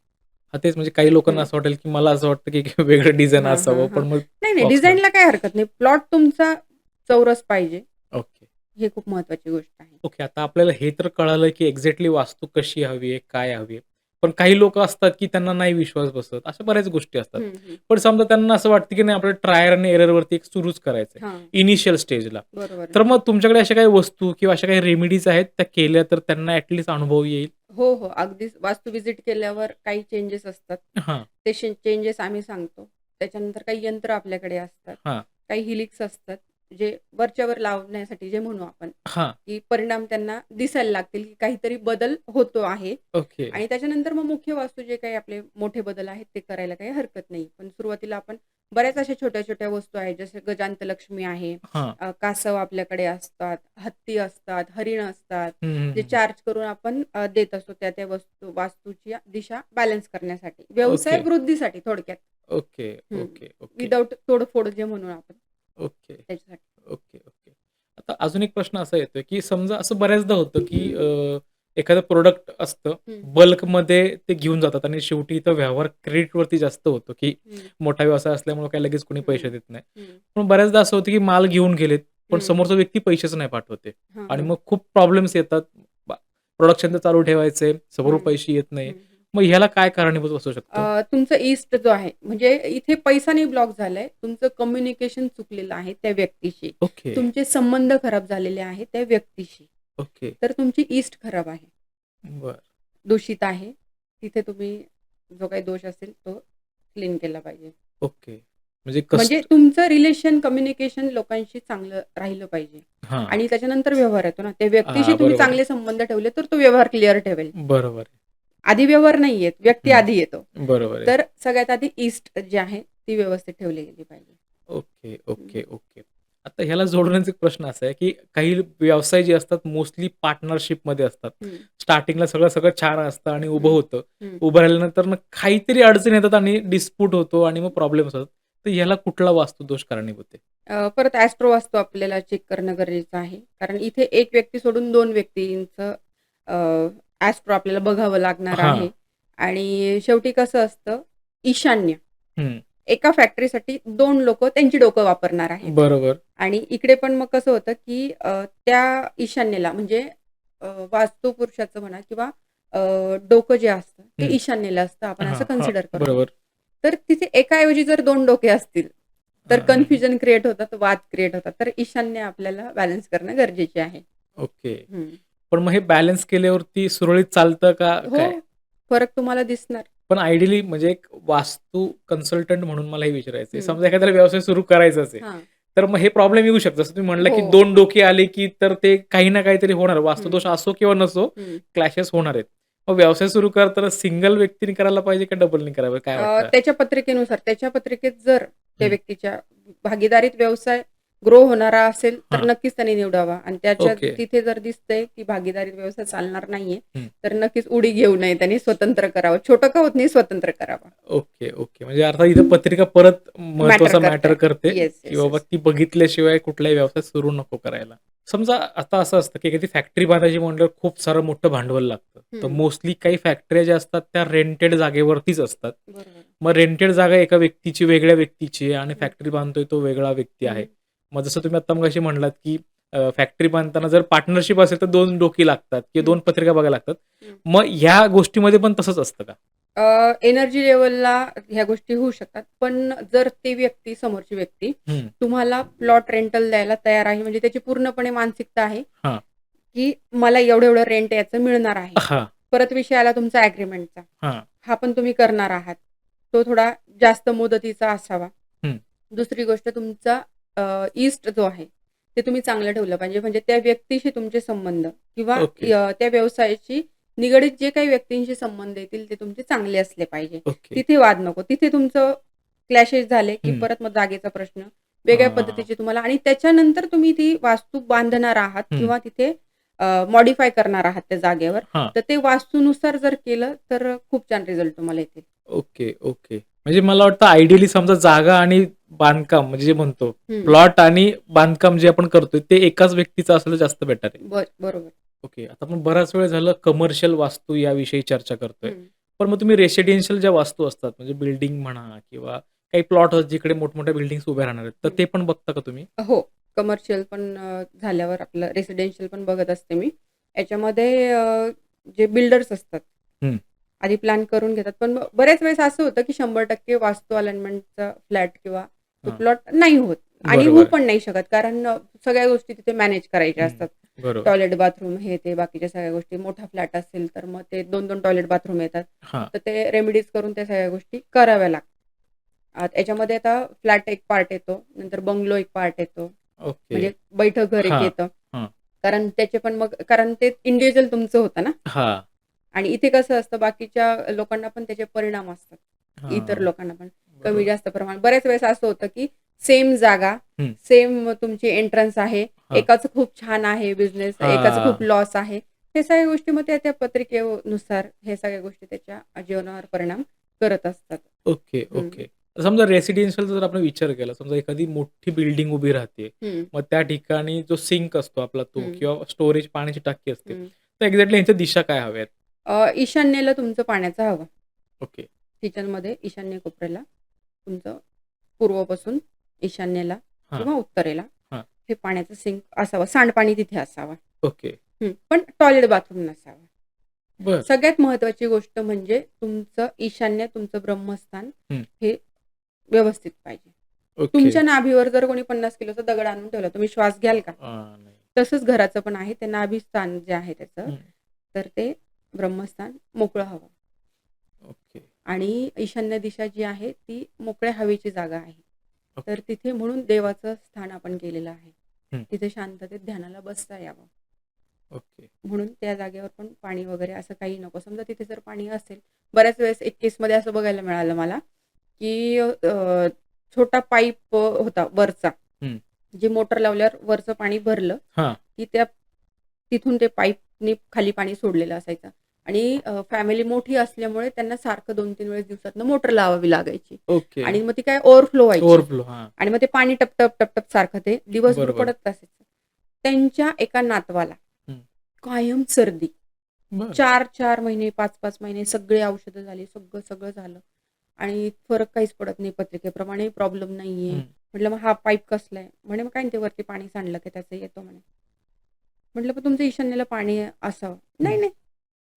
Speaker 2: हां, तेच म्हणजे काही लोकांना
Speaker 1: हं.
Speaker 2: असं वाटेल, की मला असं वाटतं, की वेगळं डिझाइन
Speaker 1: हां, हां,
Speaker 2: असावं,
Speaker 1: हां.
Speaker 2: पण मग
Speaker 1: नाही, नाही.
Speaker 2: बॉक्स नको.
Speaker 1: डिझाइनला काही हरकत नाही. प्लॉट तुमचा चौरस पाहिजे.
Speaker 2: ओके.
Speaker 1: हे खूप महत्वाची गोष्ट आहे.
Speaker 2: ओके. आता आपल्याला हे तर कळालं, की एक्झॅक्टली वास्तू कशी हवी आहे, काय हवी आहे. पण काही लोकं असतात, की त्यांना नाही विश्वास बसत. अशा बऱ्याच गोष्टी असतात.
Speaker 1: हं, हं.
Speaker 2: पण समजा त्यांना असं वाटतं, की नाही आपल्याला ट्रायल आणि एररवरती एक सुरूच करायचंय.
Speaker 1: हां.
Speaker 2: इनिशियल स्टेजला.
Speaker 1: बरोबर आहे.
Speaker 2: तर मग तुमच्याकडे अशा काही वस्तू किंवा अशा काही रेमेडीज आहेत, त्या केल्या तर त्यांना ॲट अनुभव येईल?
Speaker 1: हो, हो. अगदीच वास्तू व्हिजिट केल्यावर काही चेंजेस असतात.
Speaker 2: हां,
Speaker 1: ते चेंजेस आम्ही सांगतो. त्याच्यानंतर काही यंत्र आपल्याकडे असतात.
Speaker 2: हां,
Speaker 1: काही हिलिक्स असतात, जे वरच्यावर लावण्यासाठी जे म्हणू आपण,
Speaker 2: हां.
Speaker 1: की परिणाम त्यांना दिसायला लागतील, की काहीतरी बदल होतो आहे.
Speaker 2: ओके.
Speaker 1: आणि त्याच्यानंतर मग मुख्य वास्तू जे काही आपले मोठे बदल आहेत ते करायला काही हरकत नाही. पण सुरुवातीला आपण बऱ्याच अशा छोट्या-छोट्या वस्तू आहेत, जसे गजांतलक्ष्मी आहे,
Speaker 2: हां.
Speaker 1: कासव आपल्याकडे असतात, हत्ती असतात, हरिण असतात.
Speaker 2: हं, हं,
Speaker 1: जे
Speaker 2: हं.
Speaker 1: चार्ज करून आपण देत असतो त्या वास्तूची दिशा बॅलन्स करण्यासाठी. व्यवसाय
Speaker 2: ओके,
Speaker 1: वृद्धीसाठी थोडक्यात.
Speaker 2: ओके,
Speaker 1: हं.
Speaker 2: ओके, ओके,
Speaker 1: विदाऊट तोडफोड जे म्हणू आपण
Speaker 2: ओके.
Speaker 1: त्याच्यासाठी.
Speaker 2: Okay, okay. आता अजून एक प्रश्न असा येतोय, की समजा असं बऱ्याचदा होतं, की
Speaker 1: हं,
Speaker 2: एखादं प्रॉडक्ट असतं,
Speaker 1: हं,
Speaker 2: बल्कमध्ये ते घेऊन जातात आणि शेवटी इथं व्यवहार क्रेडिटवरती जास्त होतो, की
Speaker 1: हं,
Speaker 2: मोठा व्यवसाय असल्यामुळे काही लगेच कोणी पैसे
Speaker 1: हं,
Speaker 2: देत नाही.
Speaker 1: हं,
Speaker 2: पण बऱ्याचदा असं होतं, की माल घेऊन गेलेत, पण
Speaker 1: हं.
Speaker 2: समोरचा व्यक्ती पैसेच नाही पाठवत
Speaker 1: हां,
Speaker 2: आणि
Speaker 1: हां.
Speaker 2: मग खूप प्रॉब्लेम्स येतात. प्रोडक्शन तर चालू ठेवायचंय, समोरून
Speaker 1: हं,
Speaker 2: पैसे येत नाही.
Speaker 1: हं.
Speaker 2: मग ह्याला काय कारणीभूत असू शकतं?
Speaker 1: तुमचं ईस्ट जो आहे, म्हणजे इथे पैसा नाही ब्लॉक झालाय. तुमचं कम्युनिकेशन चुकलेलं आहे त्या व्यक्तीशी.
Speaker 2: ओके,
Speaker 1: तुमचे संबंध खराब झालेले आहेत त्या व्यक्तीशी.
Speaker 2: ओके.
Speaker 1: तर तुमची ईस्ट खराब आहे,
Speaker 2: बरं.
Speaker 1: दूषित आहे. तिथे तुम्ही जो काही दोष असेल तो क्लीन केला पाहिजे.
Speaker 2: ओके. म्हणजे
Speaker 1: म्हणजे तुमचं रिलेशन, कम्युनिकेशन लोकांशी चांगलं राहिलं पाहिजे.
Speaker 2: हां.
Speaker 1: आणि त्याच्यानंतर व्यवहार येतो ना. त्या व्यक्तीशी
Speaker 2: हां,
Speaker 1: तुम्ही
Speaker 2: बरोबर आहे.
Speaker 1: चांगले संबंध ठेवले, तर तो व्यवहार क्लिअर ठेवेल.
Speaker 2: बरोबर आहे.
Speaker 1: आधी व्यवहार नाही येत, व्यक्ती
Speaker 2: हं.
Speaker 1: आधी येतो.
Speaker 2: बरोबर आहे.
Speaker 1: तर सगळ्यात आधी ईस्ट जी आहे, ती व्यवस्थित ठेवली गेली पाहिजे.
Speaker 2: ओके,
Speaker 1: हं,
Speaker 2: ओके, ओके. आता ह्याला जोडण्याचा एक प्रश्न असा आहे, की काही व्यवसाय जे असतात मोस्टली पार्टनरशिपमध्ये असतात.
Speaker 1: हं,
Speaker 2: स्टार्टिंगला सगळं सगळं छान असतं आणि उभं
Speaker 1: हं,
Speaker 2: होतं.
Speaker 1: हं.
Speaker 2: उभं राहिल्यानंतर मग काहीतरी अडचणी येतात आणि डिस्प्यूट होतो आणि मग प्रॉब्लेम्स होतात. तर ह्याला कुठला वास्तुदोष कारणीभूत आहे?
Speaker 1: परत ॲस्ट्रो वास्तू आपल्याला चेक करणं गरजेचं आहे. कारण इथे एक व्यक्ती सोडून 2 व्यक्तींचं ॲस्ट्रो आपल्याला बघावं लागणार
Speaker 2: हां.
Speaker 1: आहे. आणि शेवटी कसं असतं, ईशान्य
Speaker 2: हं.
Speaker 1: एका फॅक्टरीसाठी 2 लोकं त्यांची डोकं वापरणार आहेत.
Speaker 2: बरोबर.
Speaker 1: आणि इकडे पण मग कसं होतं, की त्या ईशान्येला म्हणजे वास्तुपुरुषाचं म्हणा किंवा डोकं जे असतं ते
Speaker 2: हं.
Speaker 1: ईशान्येला असतं. आपण
Speaker 2: हां,
Speaker 1: असं
Speaker 2: हां.
Speaker 1: कन्सिडर करतो.
Speaker 2: बरोबर.
Speaker 1: तर तिथे एकाऐवजी जर 2 डोके असतील, तर
Speaker 2: हां, हां.
Speaker 1: कन्फ्युजन क्रिएट होतात, वाद क्रिएट होतात. तर ईशान्य आपल्याला बॅलन्स करणं गरजेचे आहे.
Speaker 2: ओके.
Speaker 1: हं.
Speaker 2: पण मग हे बॅलन्स केल्यावरती सुरळीत चालतं का
Speaker 1: हो,
Speaker 2: काय?
Speaker 1: फरक तुम्हाला दिसणार.
Speaker 2: पण आयडियली म्हणजे एक वास्तू कन्सल्टंट म्हणून मला हे विचारायचंय.
Speaker 1: हं.
Speaker 2: समजा एखाद्याला व्यवसाय सुरू करायचाच आहे.
Speaker 1: हां.
Speaker 2: तर मग हे प्रॉब्लेम येऊ शकतात. जसं तुम्ही म्हणला, की
Speaker 1: हो.
Speaker 2: 2 डोके आले, की तर ते काही ना काहीतरी होणार.
Speaker 1: हं,
Speaker 2: वास्तुदोष असो किंवा नसो,
Speaker 1: हं.
Speaker 2: क्लॅशेस होणार आहेत. मग व्यवसाय सुरू करताना सिंगल व्यक्तीने करायला पाहिजे का डबलनी करावं? काय वाटतं?
Speaker 1: त्याच्या पत्रिकेनुसार त्याच्या पत्रिकेत जर त्या
Speaker 2: हं.
Speaker 1: व्यक्तीच्या भागीदारीत व्यवसाय ग्रो होणारा असेल, तर
Speaker 2: हां.
Speaker 1: नक्कीच त्याने निवडावा आणि त्याच्या
Speaker 2: ओके.
Speaker 1: तिथे जर दिसतंय, की भागीदारीत व्यवसाय चालणार नाहीये,
Speaker 2: हं.
Speaker 1: तर नक्कीच उडी घेऊ नये. त्यांनी स्वतंत्र करावं. छोटं का होत नाही, स्वतंत्र करावं.
Speaker 2: Okay, okay. म्हणजे अर्थात इथं पत्रिका परत
Speaker 1: मॅटर
Speaker 2: महत्त्वाचा मॅटर
Speaker 1: करते.
Speaker 2: करते,
Speaker 1: येस,
Speaker 2: की
Speaker 1: येस,
Speaker 2: बाबा
Speaker 1: येस.
Speaker 2: ती बघितल्याशिवाय कुठलाही व्यवसाय सुरू नको करायला. समजा आता असं असतं, की एखादी फॅक्टरी बांधायची म्हटल्यावर खूप सारं मोठं भांडवल लागतं. तर
Speaker 1: हं.
Speaker 2: मोस्टली काही फॅक्टऱ्या ज्या असतात त्या रेंटेड जागेवरतीच असतात.
Speaker 1: बरोबर.
Speaker 2: मग रेंटेड जागा एका व्यक्तीची, वेगळ्या व्यक्तीची आहे आणि
Speaker 1: हं,
Speaker 2: फॅक्टरी बांधतोय तो वेगळा व्यक्ती आहे.
Speaker 1: हं,
Speaker 2: मग जसं तुम्ही आता मगाशी म्हणलात, की फॅक्टरी बांधताना जर पार्टनरशिप असेल तर 2 डोकी लागतात किंवा
Speaker 1: हं,
Speaker 2: 2 पत्रिका बघायला लागतात.
Speaker 1: हं.
Speaker 2: मग ह्या गोष्टीमध्ये पण तसंच असतं का?
Speaker 1: एनर्जी लेव्हलला ह्या गोष्टी होऊ शकतात. पण जर ती व्यक्ती, समोरची व्यक्ती
Speaker 2: हं.
Speaker 1: तुम्हाला प्लॉट रेंटल द्यायला तयार आहे, म्हणजे त्याची पूर्णपणे मानसिकता आहे,
Speaker 2: हां.
Speaker 1: की मला एवढं-एवढं रेंट याचं मिळणार आहे.
Speaker 2: हां,
Speaker 1: परत विषय आला तुमचा ॲग्रीमेंटचा.
Speaker 2: हां.
Speaker 1: हा पण तुम्ही करणार आहात. तो थोडा जास्त मुदतीचा असावा.
Speaker 2: हं.
Speaker 1: दुसरी गोष्ट तुमचा ईस्ट जो आहे, ते तुम्ही चांगलं ठेवलं पाहिजे. म्हणजे त्या व्यक्तीशी तुमचे संबंध किंवा
Speaker 2: ओके.
Speaker 1: त्या व्यवसायाशी निगडीत जे काही व्यक्तींशी संबंध येतील ते तुमचे चांगले असले पाहिजे.
Speaker 2: ओके.
Speaker 1: तिथे वाद नको. तिथे तुमचं क्लॅशेस झाले, की
Speaker 2: हं.
Speaker 1: परत मग जागेचा प्रश्न वेगळ्या
Speaker 2: हां.
Speaker 1: पद्धतीची तुम्हाला आणि त्याच्यानंतर तुम्ही ती वास्तू बांधणार आहात
Speaker 2: हं.
Speaker 1: किंवा तिथे मॉडिफाय करणार आहात त्या जागेवर.
Speaker 2: हां.
Speaker 1: तर ते वास्तूनुसार जर केलं तर खूप छान रिझल्ट तुम्हाला येतील.
Speaker 2: Okay, okay. म्हणजे मला वाटतं आयडियली समजा जागा आणि बांधकाम म्हणजे जे म्हणतो,
Speaker 1: हं.
Speaker 2: प्लॉट आणि बांधकाम जे आपण करतोय ते एकाच व्यक्तीचं असलं जास्त बेटर आहे.
Speaker 1: बरोबर.
Speaker 2: ओके. आता आपण बराच वेळ झालं कमर्शियल वास्तू याविषयी चर्चा करतोय.
Speaker 1: हं.
Speaker 2: पण मग तुम्ही रेसिडेन्शियल ज्या वास्तू असतात म्हणजे बिल्डिंग म्हणा किंवा काही प्लॉट जिकडे मोठमोठ्या बिल्डिंग्स उभ्या राहणार आहेत, तर
Speaker 1: हं.
Speaker 2: ते पण बघता का तुम्ही?
Speaker 1: हो. कमर्शियल पण झाल्यावर आपलं रेसिडेन्शियल पण बघत असते मी. याच्यामध्ये जे बिल्डर्स असतात,
Speaker 2: हं.
Speaker 1: आधी प्लॅन करून घेतात. पण मग बऱ्याच वेळेस असं होतं, की 100% वास्तू अलाइनमेंटचा फ्लॅट किंवा तो
Speaker 2: हां.
Speaker 1: प्लॉट नाही होत आणि होऊ
Speaker 2: बरोबर.
Speaker 1: पण नाही शकत. कारण सगळ्या गोष्टी तिथे मॅनेज करायच्या
Speaker 2: हं.
Speaker 1: असतात.
Speaker 2: बरोबर.
Speaker 1: टॉयलेट, बाथरूम हे ते बाकीच्या सगळ्या गोष्टी. मोठा फ्लॅट असेल तर मग ते 2-2 टॉयलेट, बाथरूम येतात.
Speaker 2: हां.
Speaker 1: तर ते रेमेडीज करून त्या सगळ्या गोष्टी कराव्या लागतात. याच्यामध्ये आता फ्लॅट एक पार्ट येतो, नंतर बंगलो एक पार्ट येतो.
Speaker 2: ओके.
Speaker 1: म्हणजे बैठक घर एक
Speaker 2: हां.
Speaker 1: येतं.
Speaker 2: हां.
Speaker 1: कारण त्याचे पण मग कारण ते इंडिव्हिज्युअल तुमचं होतं ना
Speaker 2: हां.
Speaker 1: आणि इथे कसं असतं बाकीच्या लोकांना पण त्याचे परिणाम असतात. इतर
Speaker 2: हां.
Speaker 1: लोकांना पण कमी
Speaker 2: बरोबर.
Speaker 1: जास्त प्रमाण. बऱ्याच वेळेस असं होतं, की सेम जागा,
Speaker 2: हं.
Speaker 1: सेम तुमची एंट्रन्स आहे.
Speaker 2: हां.
Speaker 1: एकाचं खूप छान आहे बिझनेस, एकाचं खूप
Speaker 2: हां.
Speaker 1: लॉस आहे. हे सगळ्या गोष्टी मग त्या पत्रिकेनुसार हे सगळ्या गोष्टी त्याच्या जीवनावर परिणाम करत असतात.
Speaker 2: ओके,
Speaker 1: हं,
Speaker 2: ओके. समजा रेसिडेन्शियलचा जर आपण विचार केला, समजा एखादी मोठी बिल्डिंग उभी राहते.
Speaker 1: हं,
Speaker 2: मग त्या ठिकाणी जो सिंक असतो आपला तो
Speaker 1: हं,
Speaker 2: किंवा स्टोरेज पाण्याची टाकी असते.
Speaker 1: हं.
Speaker 2: तर एक्झॅक्टली ह्यांच्या दिशा काय हव्यात?
Speaker 1: ईशान्येला तुमचं पाण्याचं हवं.
Speaker 2: ओके.
Speaker 1: किचनमध्ये ईशान्य कोपऱ्याला तुमचं पूर्वपासून ईशान्येला
Speaker 2: हां,
Speaker 1: किंवा उत्तरेला
Speaker 2: हां.
Speaker 1: हे पाण्याचं सिंक असावं. सांडपाणी तिथे असावं.
Speaker 2: ओके.
Speaker 1: पण टॉयलेट बाथरूम नसावं.
Speaker 2: बरं.
Speaker 1: सगळ्यात महत्त्वाची गोष्ट म्हणजे तुमचं ईशान्य, तुमचं ब्रह्मस्थान
Speaker 2: हं.
Speaker 1: हे व्यवस्थित पाहिजे.
Speaker 2: ओके.
Speaker 1: तुमच्या नाभीवर जर कोणी 50 किलोचा दगड आणून ठेवला, तुम्ही श्वास घ्याल का?
Speaker 2: नाही.
Speaker 1: तसंच घराचं पण आहे. ते नाभिस्थान जे आहे त्याचं,
Speaker 2: हं.
Speaker 1: तर ते ब्रह्मस्थान मोकळं हवं.
Speaker 2: ओके,
Speaker 1: आणि ईशान्य दिशा जी आहे ती मोकळ्या हवेची जागा आहे. तर
Speaker 2: ओके.
Speaker 1: तिथे म्हणून देवाचं स्थान आपण केलेलं आहे.
Speaker 2: हं.
Speaker 1: तिथे शांततेत ध्यानाला बसता यावं.
Speaker 2: ओके.
Speaker 1: म्हणून त्या जागेवर पण पाणी वगैरे असं काही नको. समजा तिथे जर पाणी असेल, बऱ्याच वेळेस एक केसमध्ये असं बघायला मिळालं मला, की छोटा पाईप होता वरचा.
Speaker 2: हं.
Speaker 1: जी मोटर लावल्यावर वरचं पाणी भरलं,
Speaker 2: हां.
Speaker 1: की तिथून ते पाईपनी खाली पाणी सोडलेलं असायचं. आणि फॅमिली मोठी असल्यामुळे त्यांना सारखं 2-3 वेळेस दिवसातनं मोटर लावावी लागायची.
Speaker 2: ओके.
Speaker 1: आणि मग ती काय ओव्हरफ्लो व्हायची.
Speaker 2: ओव्हरफ्लो. हां.
Speaker 1: आणि मग ते पाणी टप-टप सारखं ते दिवसभर
Speaker 2: बरोबर.
Speaker 1: पडत असायचं. त्यांच्या एका नातवाला
Speaker 2: हं.
Speaker 1: कायम सर्दी.
Speaker 2: बरं.
Speaker 1: 4-4 महिने, 5-5 महिने सगळे औषधं झाली, सगळं झालं आणि फरक काहीच पडत नाही. पत्रिकेप्रमाणे प्रॉब्लेम नाहीये.
Speaker 2: हं.
Speaker 1: म्हटलं, "मग हा पाईप कसला आहे?" म्हणे, "मग काय नाही ते वरती पाणी सांडलं की त्याचं येतो" म्हणे. म्हटलं, "पण तुमचं ईशान्येला पाणी असावं." "नाही,
Speaker 2: हं.
Speaker 1: नाही.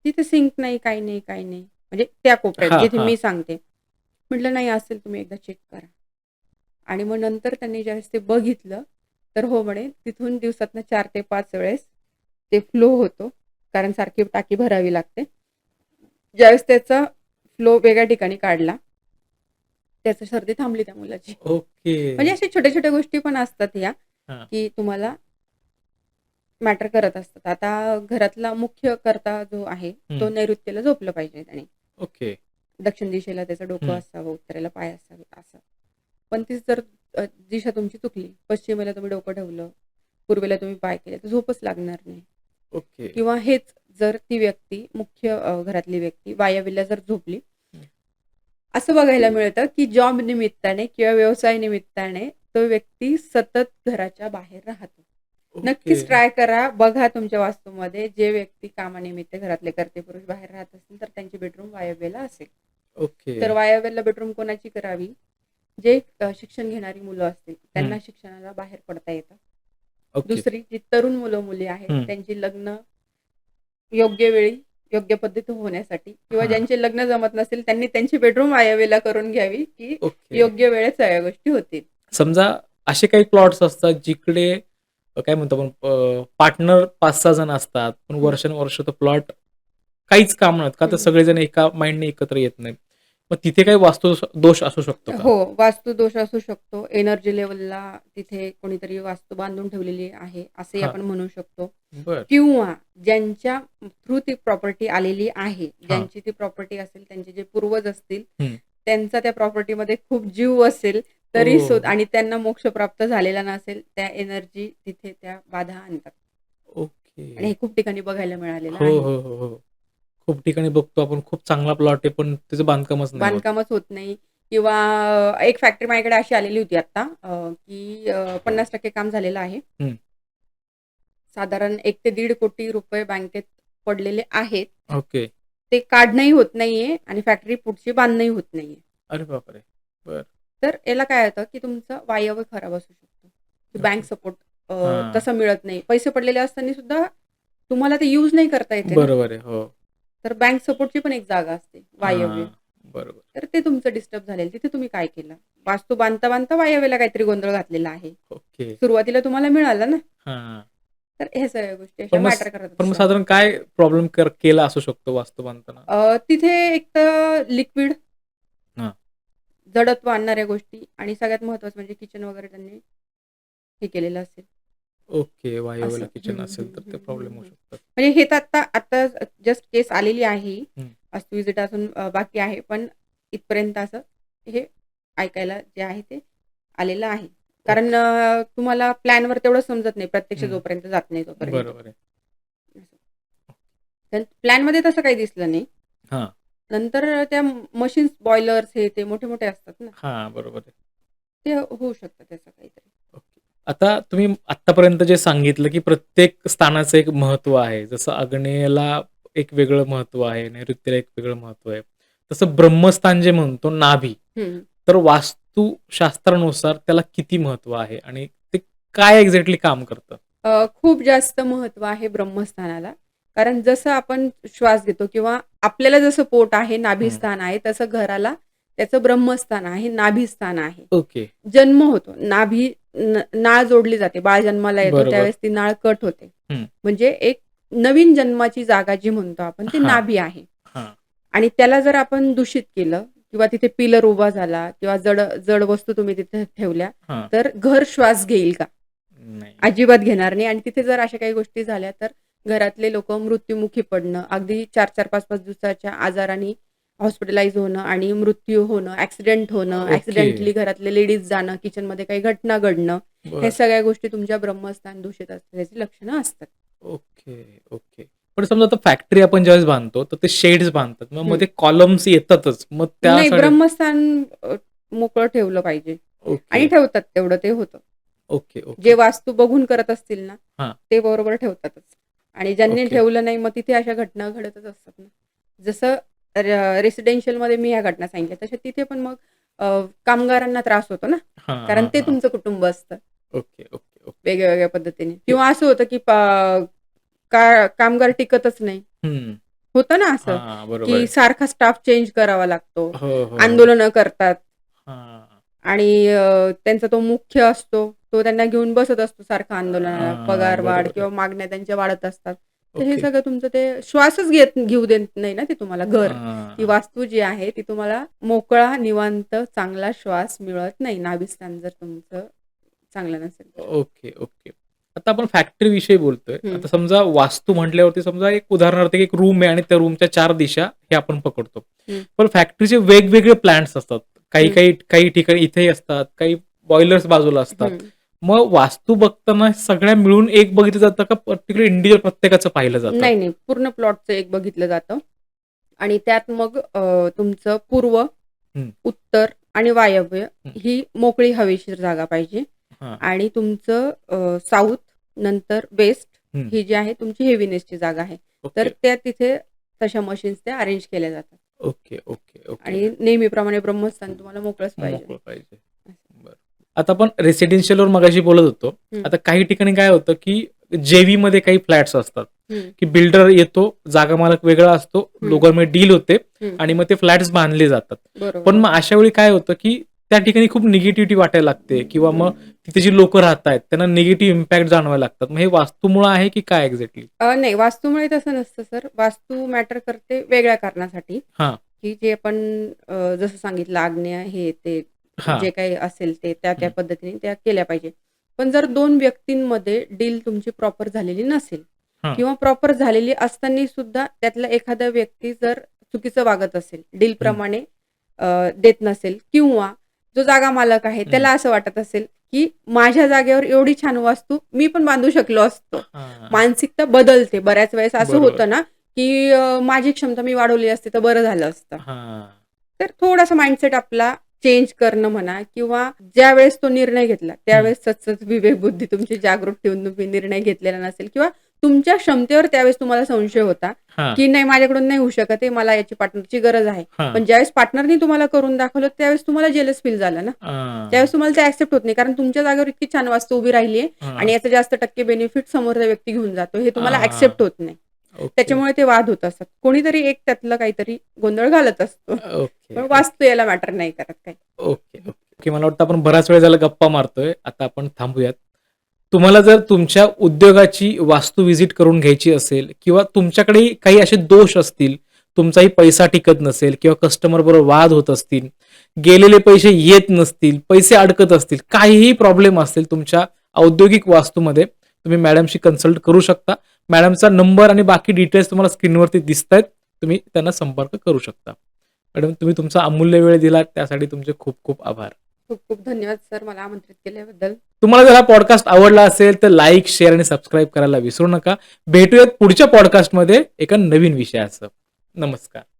Speaker 1: तिथे सिंक नाही, काही नाही, काही नाही." म्हणजे त्या कोपऱ्यात
Speaker 2: हां,
Speaker 1: जिथे
Speaker 2: हां.
Speaker 1: मी सांगते. म्हटलं, "नाही असेल तुम्ही एकदा चेक करा." आणि मग नंतर त्यांनी ज्यावेळेस ते बघितलं, तर हो म्हणे तिथून दिवसातनं 4 ते 5 वेळेस ते फ्लो होतो. कारण सारखी टाकी भरावी लागते. ज्यावेळेस त्याचा फ्लो वेगळ्या ठिकाणी काढला, त्याची सर्दी थांबली त्या मुलाची.
Speaker 2: ओके.
Speaker 1: म्हणजे अशा छोट्या-छोट्या गोष्टी पण असतात या,
Speaker 2: हां.
Speaker 1: की तुम्हाला मॅटर करत असतात. आता घरातला मुख्य कर्ता जो आहे, तो
Speaker 2: हं.
Speaker 1: नैऋत्येला झोपलं पाहिजे त्याने.
Speaker 2: ओके.
Speaker 1: दक्षिण दिशेला त्याचं डोकं
Speaker 2: हं.
Speaker 1: असावं, उत्तरेला पाय असावेत असं. पण तीच जर दिशा तुमची चुकली, पश्चिमेला तुम्ही डोकं ठेवलं, पूर्वेला तुम्ही पाय केले, तर झोपच लागणार नाही.
Speaker 2: ओके.
Speaker 1: किंवा हेच जर ती व्यक्ती मुख्य घरातली व्यक्ती वायव्येला जर झोपली,
Speaker 2: हं.
Speaker 1: असं बघायला मिळतं, की जॉब निमित्ताने किंवा व्यवसाय निमित्ताने तो व्यक्ती सतत घराच्या बाहेर राहतो.
Speaker 2: ओके.
Speaker 1: नक्कीच ट्राय करा. बघा तुमच्या वास्तूमध्ये जे व्यक्ती कामानिमित्त घरातले कर्ते पुरुष बाहेर राहत असतील, तर त्यांची बेडरूम वायव्येला असेल.
Speaker 2: ओके.
Speaker 1: तर वायव्येला बेडरूम कोणाची करावी? जे शिक्षण घेणारी मुलं असतील,
Speaker 2: हं.
Speaker 1: त्यांना शिक्षणाला बाहेर पडता येतं.
Speaker 2: ओके.
Speaker 1: दुसरी जी तरुण मुलं-मुली आहेत,
Speaker 2: हं.
Speaker 1: त्यांची लग्न योग्य वेळी, योग्य पद्धतीत होण्यासाठी किंवा
Speaker 2: हां.
Speaker 1: ज्यांचे लग्न जमत नसेल, त्यांनी त्यांची बेडरूम वायव्येला करून घ्यावी, की
Speaker 2: ओके.
Speaker 1: योग्य वेळेत सगळ्या गोष्टी होतील.
Speaker 2: समजा असे काही प्लॉट्स असतात जिकडे काय म्हणतो आपण पार्टनर 5-6 जण असतात. पण
Speaker 1: हं,
Speaker 2: वर्षानुवर्ष तो प्लॉट काहीच काम नसतं का तर
Speaker 1: हं,
Speaker 2: सगळेजण एका माइंडने एकत्र येत नाहीत. मग तिथे काही वास्तू दोष असू शकतो का?
Speaker 1: हो, वास्तू दोष असू शकतो. एनर्जी लेव्हलला तिथे कोणीतरी वास्तू बांधून ठेवलेली आहे, असंही
Speaker 2: हां.
Speaker 1: आपण म्हणू शकतो.
Speaker 2: बरं.
Speaker 1: किंवा ज्यांच्या थ्रू ती प्रॉपर्टी आलेली आहे,
Speaker 2: हां.
Speaker 1: ज्यांची ती प्रॉपर्टी असेल, त्यांचे जे पूर्वज असतील,
Speaker 2: हं.
Speaker 1: त्यांचा त्या प्रॉपर्टीमध्ये खूप जीव असेल, तरी
Speaker 2: ओह!
Speaker 1: आणि त्यांना मोक्ष प्राप्त झालेला नसेल, त्या एनर्जी तिथे त्या बाधा आणतात. आणि
Speaker 2: ओके.
Speaker 1: हे खूप ठिकाणी बघायला मिळालेलं
Speaker 2: हो,
Speaker 1: आहे.
Speaker 2: हो, हो, हो. खूप ठिकाणी बघतो आपण खूप चांगला प्लॉट आहे, पण त्याचं बांधकामच नाही होत.
Speaker 1: बांधकामच होत नाही किंवा एक फॅक्टरी माझ्याकडे अशी आलेली होती आता, की 50% काम झालेलं आहे.
Speaker 2: हं.
Speaker 1: साधारण 1 ते 1.5 कोटी रुपये बँकेत पडलेले आहेत.
Speaker 2: ओके.
Speaker 1: ते काढणंही होत नाहीये आणि फॅक्टरी पुढची बांधणंही होत नाहीये.
Speaker 2: अरे बापरे! बरं.
Speaker 1: तर याला काय होतं, की तुमचं वायव्य खराब असू शकतो. की बँक
Speaker 2: ओके.
Speaker 1: सपोर्ट
Speaker 2: हां.
Speaker 1: तसं मिळत नाही. पैसे पडलेले असताना सुद्धा तुम्हाला ते यूज नाही करता येते ना.
Speaker 2: बरोबर आहे. हो.
Speaker 1: तर बँक सपोर्टची पण एक जागा असते, वायव्य.
Speaker 2: हां. बरोबर.
Speaker 1: तर ते तुमचं डिस्टर्ब झालेलं. तिथे तुम्ही काय केलं? वास्तू बांधता-बांधता वायव्यला काहीतरी गोंधळ घातलेला आहे.
Speaker 2: ओके.
Speaker 1: सुरुवातीला तुम्हाला मिळालं ना.
Speaker 2: हां.
Speaker 1: तर ह्या सगळ्या गोष्टी अशा
Speaker 2: पण मग
Speaker 1: मॅटर करत
Speaker 2: पण मग
Speaker 1: असतात.
Speaker 2: साधारण काय प्रॉब्लेम केला असू शकतो वास्तू बांधताना?
Speaker 1: तिथे एक तर लिक्विड,
Speaker 2: हां.
Speaker 1: जडत्व आणणाऱ्या गोष्टी आणि सगळ्यात महत्त्वाचं म्हणजे किचन वगैरे त्यांनी हे केलेलं असेल.
Speaker 2: ओके. वायव्यला
Speaker 1: असं.
Speaker 2: किचन असेल तर ते प्रॉब्लेम होऊ शकतात.
Speaker 1: म्हणजे हे तर आता आता जस्ट केस आलेली आहे.
Speaker 2: हं.
Speaker 1: वास्तू विजिट अजून बाकी आहे. पण इथपर्यंत असं हे ऐकायला जे आहे ते आलेलं आहे. कारण तुम्हाला प्लॅनवर तेवढं समजत नाही प्रत्यक्ष
Speaker 2: हं.
Speaker 1: जोपर्यंत जात नाही तोपर्यंत.
Speaker 2: बरोबर आहे.
Speaker 1: प्लॅनमध्ये तसं काही दिसलं नाही.
Speaker 2: हां.
Speaker 1: नंतर त्या मशीन्स, बॉयलर्स हे ते मोठे-मोठे असतात ना.
Speaker 2: हां. बरोबर आहे.
Speaker 1: ते होऊ शकतं त्याचं काहीतरी.
Speaker 2: ओके. आता तुम्ही आत्तापर्यंत जे सांगितलं, की प्रत्येक स्थानाचं एक महत्त्व आहे. जसं आग्नेयला एक वेगळं महत्त्व आहे, नैऋत्येला एक वेगळं महत्त्व आहे. तसं ब्रह्मस्थान जे म्हणतो नाभी,
Speaker 1: हं.
Speaker 2: तर वास्तुशास्त्रानुसार त्याला किती महत्त्व आहे आणि ते काय एक्झॅक्टली काम करतं?
Speaker 1: खूप जास्त महत्त्व आहे ब्रह्मस्थानाला. कारण जसं आपण श्वास घेतो किंवा आपल्याला जसं पोट आहे, नाभिस्थान आहे, तसं घराला त्याचं ब्रह्मस्थान आहे, नाभिस्थान आहे.
Speaker 2: ओके.
Speaker 1: जन्म होतो. नाळ जोडली जाते. बाळ जन्माला येतो
Speaker 2: बरोबर.
Speaker 1: त्यावेळेस ती नाळ कट होते.
Speaker 2: हं.
Speaker 1: म्हणजे एक नवीन जन्माची जागा जी म्हणतो आपण ती
Speaker 2: हां.
Speaker 1: नाभी आहे.
Speaker 2: हां.
Speaker 1: आणि त्याला जर आपण दूषित केलं किंवा तिथे पिलर उभा झाला किंवा जड जड वस्तू तुम्ही तिथे ठेवल्या,
Speaker 2: हां.
Speaker 1: तर घर श्वास घेईल का?
Speaker 2: नाही.
Speaker 1: अजिबात घेणार नाही. आणि तिथे जर अशा काही गोष्टी झाल्या तर घरातले लोकं मृत्युमुखी पडणं, अगदी 4-4, 5-5 दिवसाच्या आजाराने हॉस्पिटलाइज होणं आणि मृत्यू होणं, ॲक्सिडेंट होणं,
Speaker 2: ओके.
Speaker 1: ॲक्सिडेंटली घरातले लेडीज जाणं, किचनमध्ये काही घटना घडणं,
Speaker 2: बरं.
Speaker 1: हे सगळ्या गोष्टी तुमच्या ब्रह्मस्थान दूषित असल्याची लक्षणं असतात.
Speaker 2: Okay, okay. पण समजा आता फॅक्टरी आपण ज्यावेळेस बांधतो, तर ते शेड्स बांधतात. मग
Speaker 1: हं.
Speaker 2: मध्ये कॉलम्स येतातच. मग
Speaker 1: नाही,
Speaker 2: त्यासाठी
Speaker 1: ब्रह्मस्थान मोकळं ठेवलं पाहिजे आणि
Speaker 2: ओके,
Speaker 1: ठेवतात तेवढं ते होतं.
Speaker 2: ओके,
Speaker 1: जे
Speaker 2: ओके.
Speaker 1: वास्तू बघून करत असतील ना,
Speaker 2: हां.
Speaker 1: ते बरोबर ठेवतातच. आणि ज्यांनी
Speaker 2: ओके.
Speaker 1: ठेवलं नाही मग तिथे अशा घटना घडतच असतात ना. जसं रेसिडेन्शियलमध्ये मी ह्या घटना सांगितल्या, तशा तिथे पण मग कामगारांना त्रास होतो ना,
Speaker 2: हां,
Speaker 1: कारण
Speaker 2: हां,
Speaker 1: ते
Speaker 2: हां.
Speaker 1: तुमचं कुटुंब असतं
Speaker 2: ओके, ओके, ओके.
Speaker 1: वेगळ्या-वेगळ्या पद्धतीने. किंवा असं होतं की कामगार टिकतच नाही.
Speaker 2: हं.
Speaker 1: होतं ना असं,
Speaker 2: हां, बरोबर
Speaker 1: की
Speaker 2: आहे.
Speaker 1: सारखा स्टाफ चेंज करावा लागतो.
Speaker 2: हो, हो, हो.
Speaker 1: आंदोलनं करतात.
Speaker 2: हां.
Speaker 1: आणि त्यांचा तो मुख्य असतो, तो त्यांना घेऊन बसत असतो सारखा आंदोलनाला.
Speaker 2: हां,
Speaker 1: पगारवाढ
Speaker 2: बरोबर आहे.
Speaker 1: किंवा मागण्या त्यांच्या वाढत असतात. तर हे
Speaker 2: ओके.
Speaker 1: सगळं तुमचं ते श्वासच घेऊ देत नाही ना ते तुम्हाला घर. ती
Speaker 2: हां.
Speaker 1: वास्तू जी आहे ती तुम्हाला मोकळा, निवांत, चांगला श्वास मिळत नाही, नाभिस्थान जर तुमचं चांगलं नसेल तर.
Speaker 2: Okay, okay. आता आपण फॅक्टरीविषयी बोलतोय.
Speaker 1: हं.
Speaker 2: आता समजा वास्तू म्हटल्यावरती समजा एक उदाहरणार्थ एक रूम आहे आणि त्या रूमच्या 4 दिशा हे आपण पकडतो.
Speaker 1: हं.
Speaker 2: पण फॅक्टरीचे वेगवेगळे प्लांट्स असतात. काही
Speaker 1: हं.
Speaker 2: काही काही ठिकाणी इथेही असतात, काही बॉयलर्स बाजूला असतात.
Speaker 1: हं.
Speaker 2: मग वास्तू बघताना सगळ्या मिळून एक बघितलं जातं का पर्टिक्युलर इंडिव्हिज्युअल प्रत्येकाचं पाहिलं जातं?
Speaker 1: नाही, नाही. पूर्ण प्लॉटचं एक बघितलं जातं आणि त्यात मग तुमचं पूर्व,
Speaker 2: हं.
Speaker 1: उत्तर आणि वायव्य
Speaker 2: हं.
Speaker 1: ही मोकळी हवेशीर जागा पाहिजे.
Speaker 2: हां.
Speaker 1: आणि तुमचं साऊथ, नंतर वेस्ट
Speaker 2: हं.
Speaker 1: ही जी आहे तुमची हेवीनेसची जागा आहे. तर
Speaker 2: ओके.
Speaker 1: त्या तिथे तशा मशीन्स त्या अरेंज केल्या जातात.
Speaker 2: Okay, okay, okay.
Speaker 1: आणि नेहमीप्रमाणे ब्रह्मस्थान तुम्हाला मोकळंच पाहिजे.
Speaker 2: मोकळं पाहिजे.
Speaker 1: असं.
Speaker 2: बरं. आता आपण रेसिडेन्शियलवर मगाशी बोलत होतो.
Speaker 1: हं.
Speaker 2: आता काही ठिकाणी काय होतं, की जेवीमध्ये काही फ्लॅट्स असतात,
Speaker 1: हं.
Speaker 2: की बिल्डर येतो, जागा मालक वेगळा असतो,
Speaker 1: हं.
Speaker 2: दोघांमध्ये डील होते
Speaker 1: हं.
Speaker 2: आणि मग ते फ्लॅट्स बांधले जातात.
Speaker 1: बरोबर.
Speaker 2: पण मग अशा वेळी काय होतं, की त्या ठिकाणी खूप निगेटिव्हिटी वाटायला लागते किंवा मग तिथे जी लोकं राहतायत त्यांना निगेटिव्ह इम्पॅक्ट जाणवायला लागतात. मग हे वास्तूमुळं आहे की काय एक्झॅक्टली?
Speaker 1: नाही, वास्तूमुळे तसं नसतं सर. वास्तू मॅटर करते वेगळ्या कारणासाठी.
Speaker 2: हां.
Speaker 1: की जे आपण जसं सांगितलं आज्ञा हे ते
Speaker 2: हां.
Speaker 1: जे काही असेल ते त्या
Speaker 2: हं.
Speaker 1: पद्धतीने त्या केल्या पाहिजे. पण जर 2 व्यक्तींमध्ये डील तुमची प्रॉपर झालेली नसेल
Speaker 2: हां.
Speaker 1: किंवा प्रॉपर झालेली असताना सुद्धा त्यातला एखादा व्यक्ती जर चुकीचं वागत असेल, डीलप्रमाणे देत नसेल किंवा जो जागा मालक आहे त्याला असं वाटत असेल, की माझ्या जागेवर एवढी छान वास्तू मी पण बांधू शकलो असतो.
Speaker 2: हां.
Speaker 1: मानसिकता बदलते. बऱ्याच वेळेस असं
Speaker 2: बरोबर.
Speaker 1: होतं ना, की माझी क्षमता मी वाढवली असती तर बरं झालं असतं.
Speaker 2: हां.
Speaker 1: तर थोडासा माइंडसेट आपला चेंज करणं म्हणा किंवा ज्यावेळेस तो निर्णय घेतला, त्यावेळेस सतत विवेकबुद्धी तुमची जागृत ठेवून तुम्ही निर्णय घेतलेला नसेल किंवा तुमच्या क्षमतेवर त्यावेळेस तुम्हाला संशय होता,
Speaker 2: हां.
Speaker 1: की नाही माझ्याकडून नाही होऊ शकत आहे, मला याची पार्टनरची गरज आहे.
Speaker 2: हां.
Speaker 1: पण ज्यावेळेस पार्टनरनी तुम्हाला करून दाखवलं, त्यावेळेस तुम्हाला जेलस फील झालं ना.
Speaker 2: हां.
Speaker 1: त्यावेळेस तुम्हाला ते ॲक्सेप्ट होत नाही. कारण तुमच्या जागेवर इतकी छान वास्तू उभी राहिली आहे
Speaker 2: हां.
Speaker 1: आणि याचा जास्त टक्के बेनिफिट समोरचा व्यक्ती घेऊन जातो. हे तुम्हाला
Speaker 2: हां.
Speaker 1: ॲक्सेप्ट होत नाही.
Speaker 2: ओके.
Speaker 1: त्याच्यामुळे ते वाद होत असतात. कोणीतरी एक त्यातलं काहीतरी गोंधळ घालत असतो.
Speaker 2: ओके.
Speaker 1: पण वास्तू याला मॅटर नाही करत काही.
Speaker 2: Okay, okay. मला वाटतं आपण बराच वेळ झाला गप्पा मारतोय. आता आपण थांबूयात. तुम्हाला जर तुमच्या उद्योगाची वास्तू व्हिजिट करून घ्यायची असेल किंवा तुमच्याकडे काही असे दोष असतील, तुमचाही पैसा टिकत नसेल किंवा कस्टमर बरोबर वाद होत असतील, गेलेले पैसे येत नसतील, पैसे अडकत असतील, काहीही प्रॉब्लेम असतील तुमच्या औद्योगिक वास्तूमध्ये, तुम्ही मॅडमशी कन्सल्ट करू शकता. मॅडमचा नंबर आणि बाकी डिटेल्स तुम्हाला स्क्रीनवरती दिसतायत. तुम्ही त्यांना संपर्क करू शकता. मॅडम तुम्ही तुमचा अमूल्य वेळ दिलात त्यासाठी तुमचे खूप खूप आभार.
Speaker 1: खूप खूप धन्यवाद सर मला आमंत्रित केल्याबद्दल.
Speaker 2: तुम्हाला जर हा पॉडकास्ट आवडला असेल तर लाईक, शेअर आणि सबस्क्राईब करायला विसरू नका. भेटूयात पुढच्या पॉडकास्टमध्ये एका नवीन विषयासह. नमस्कार.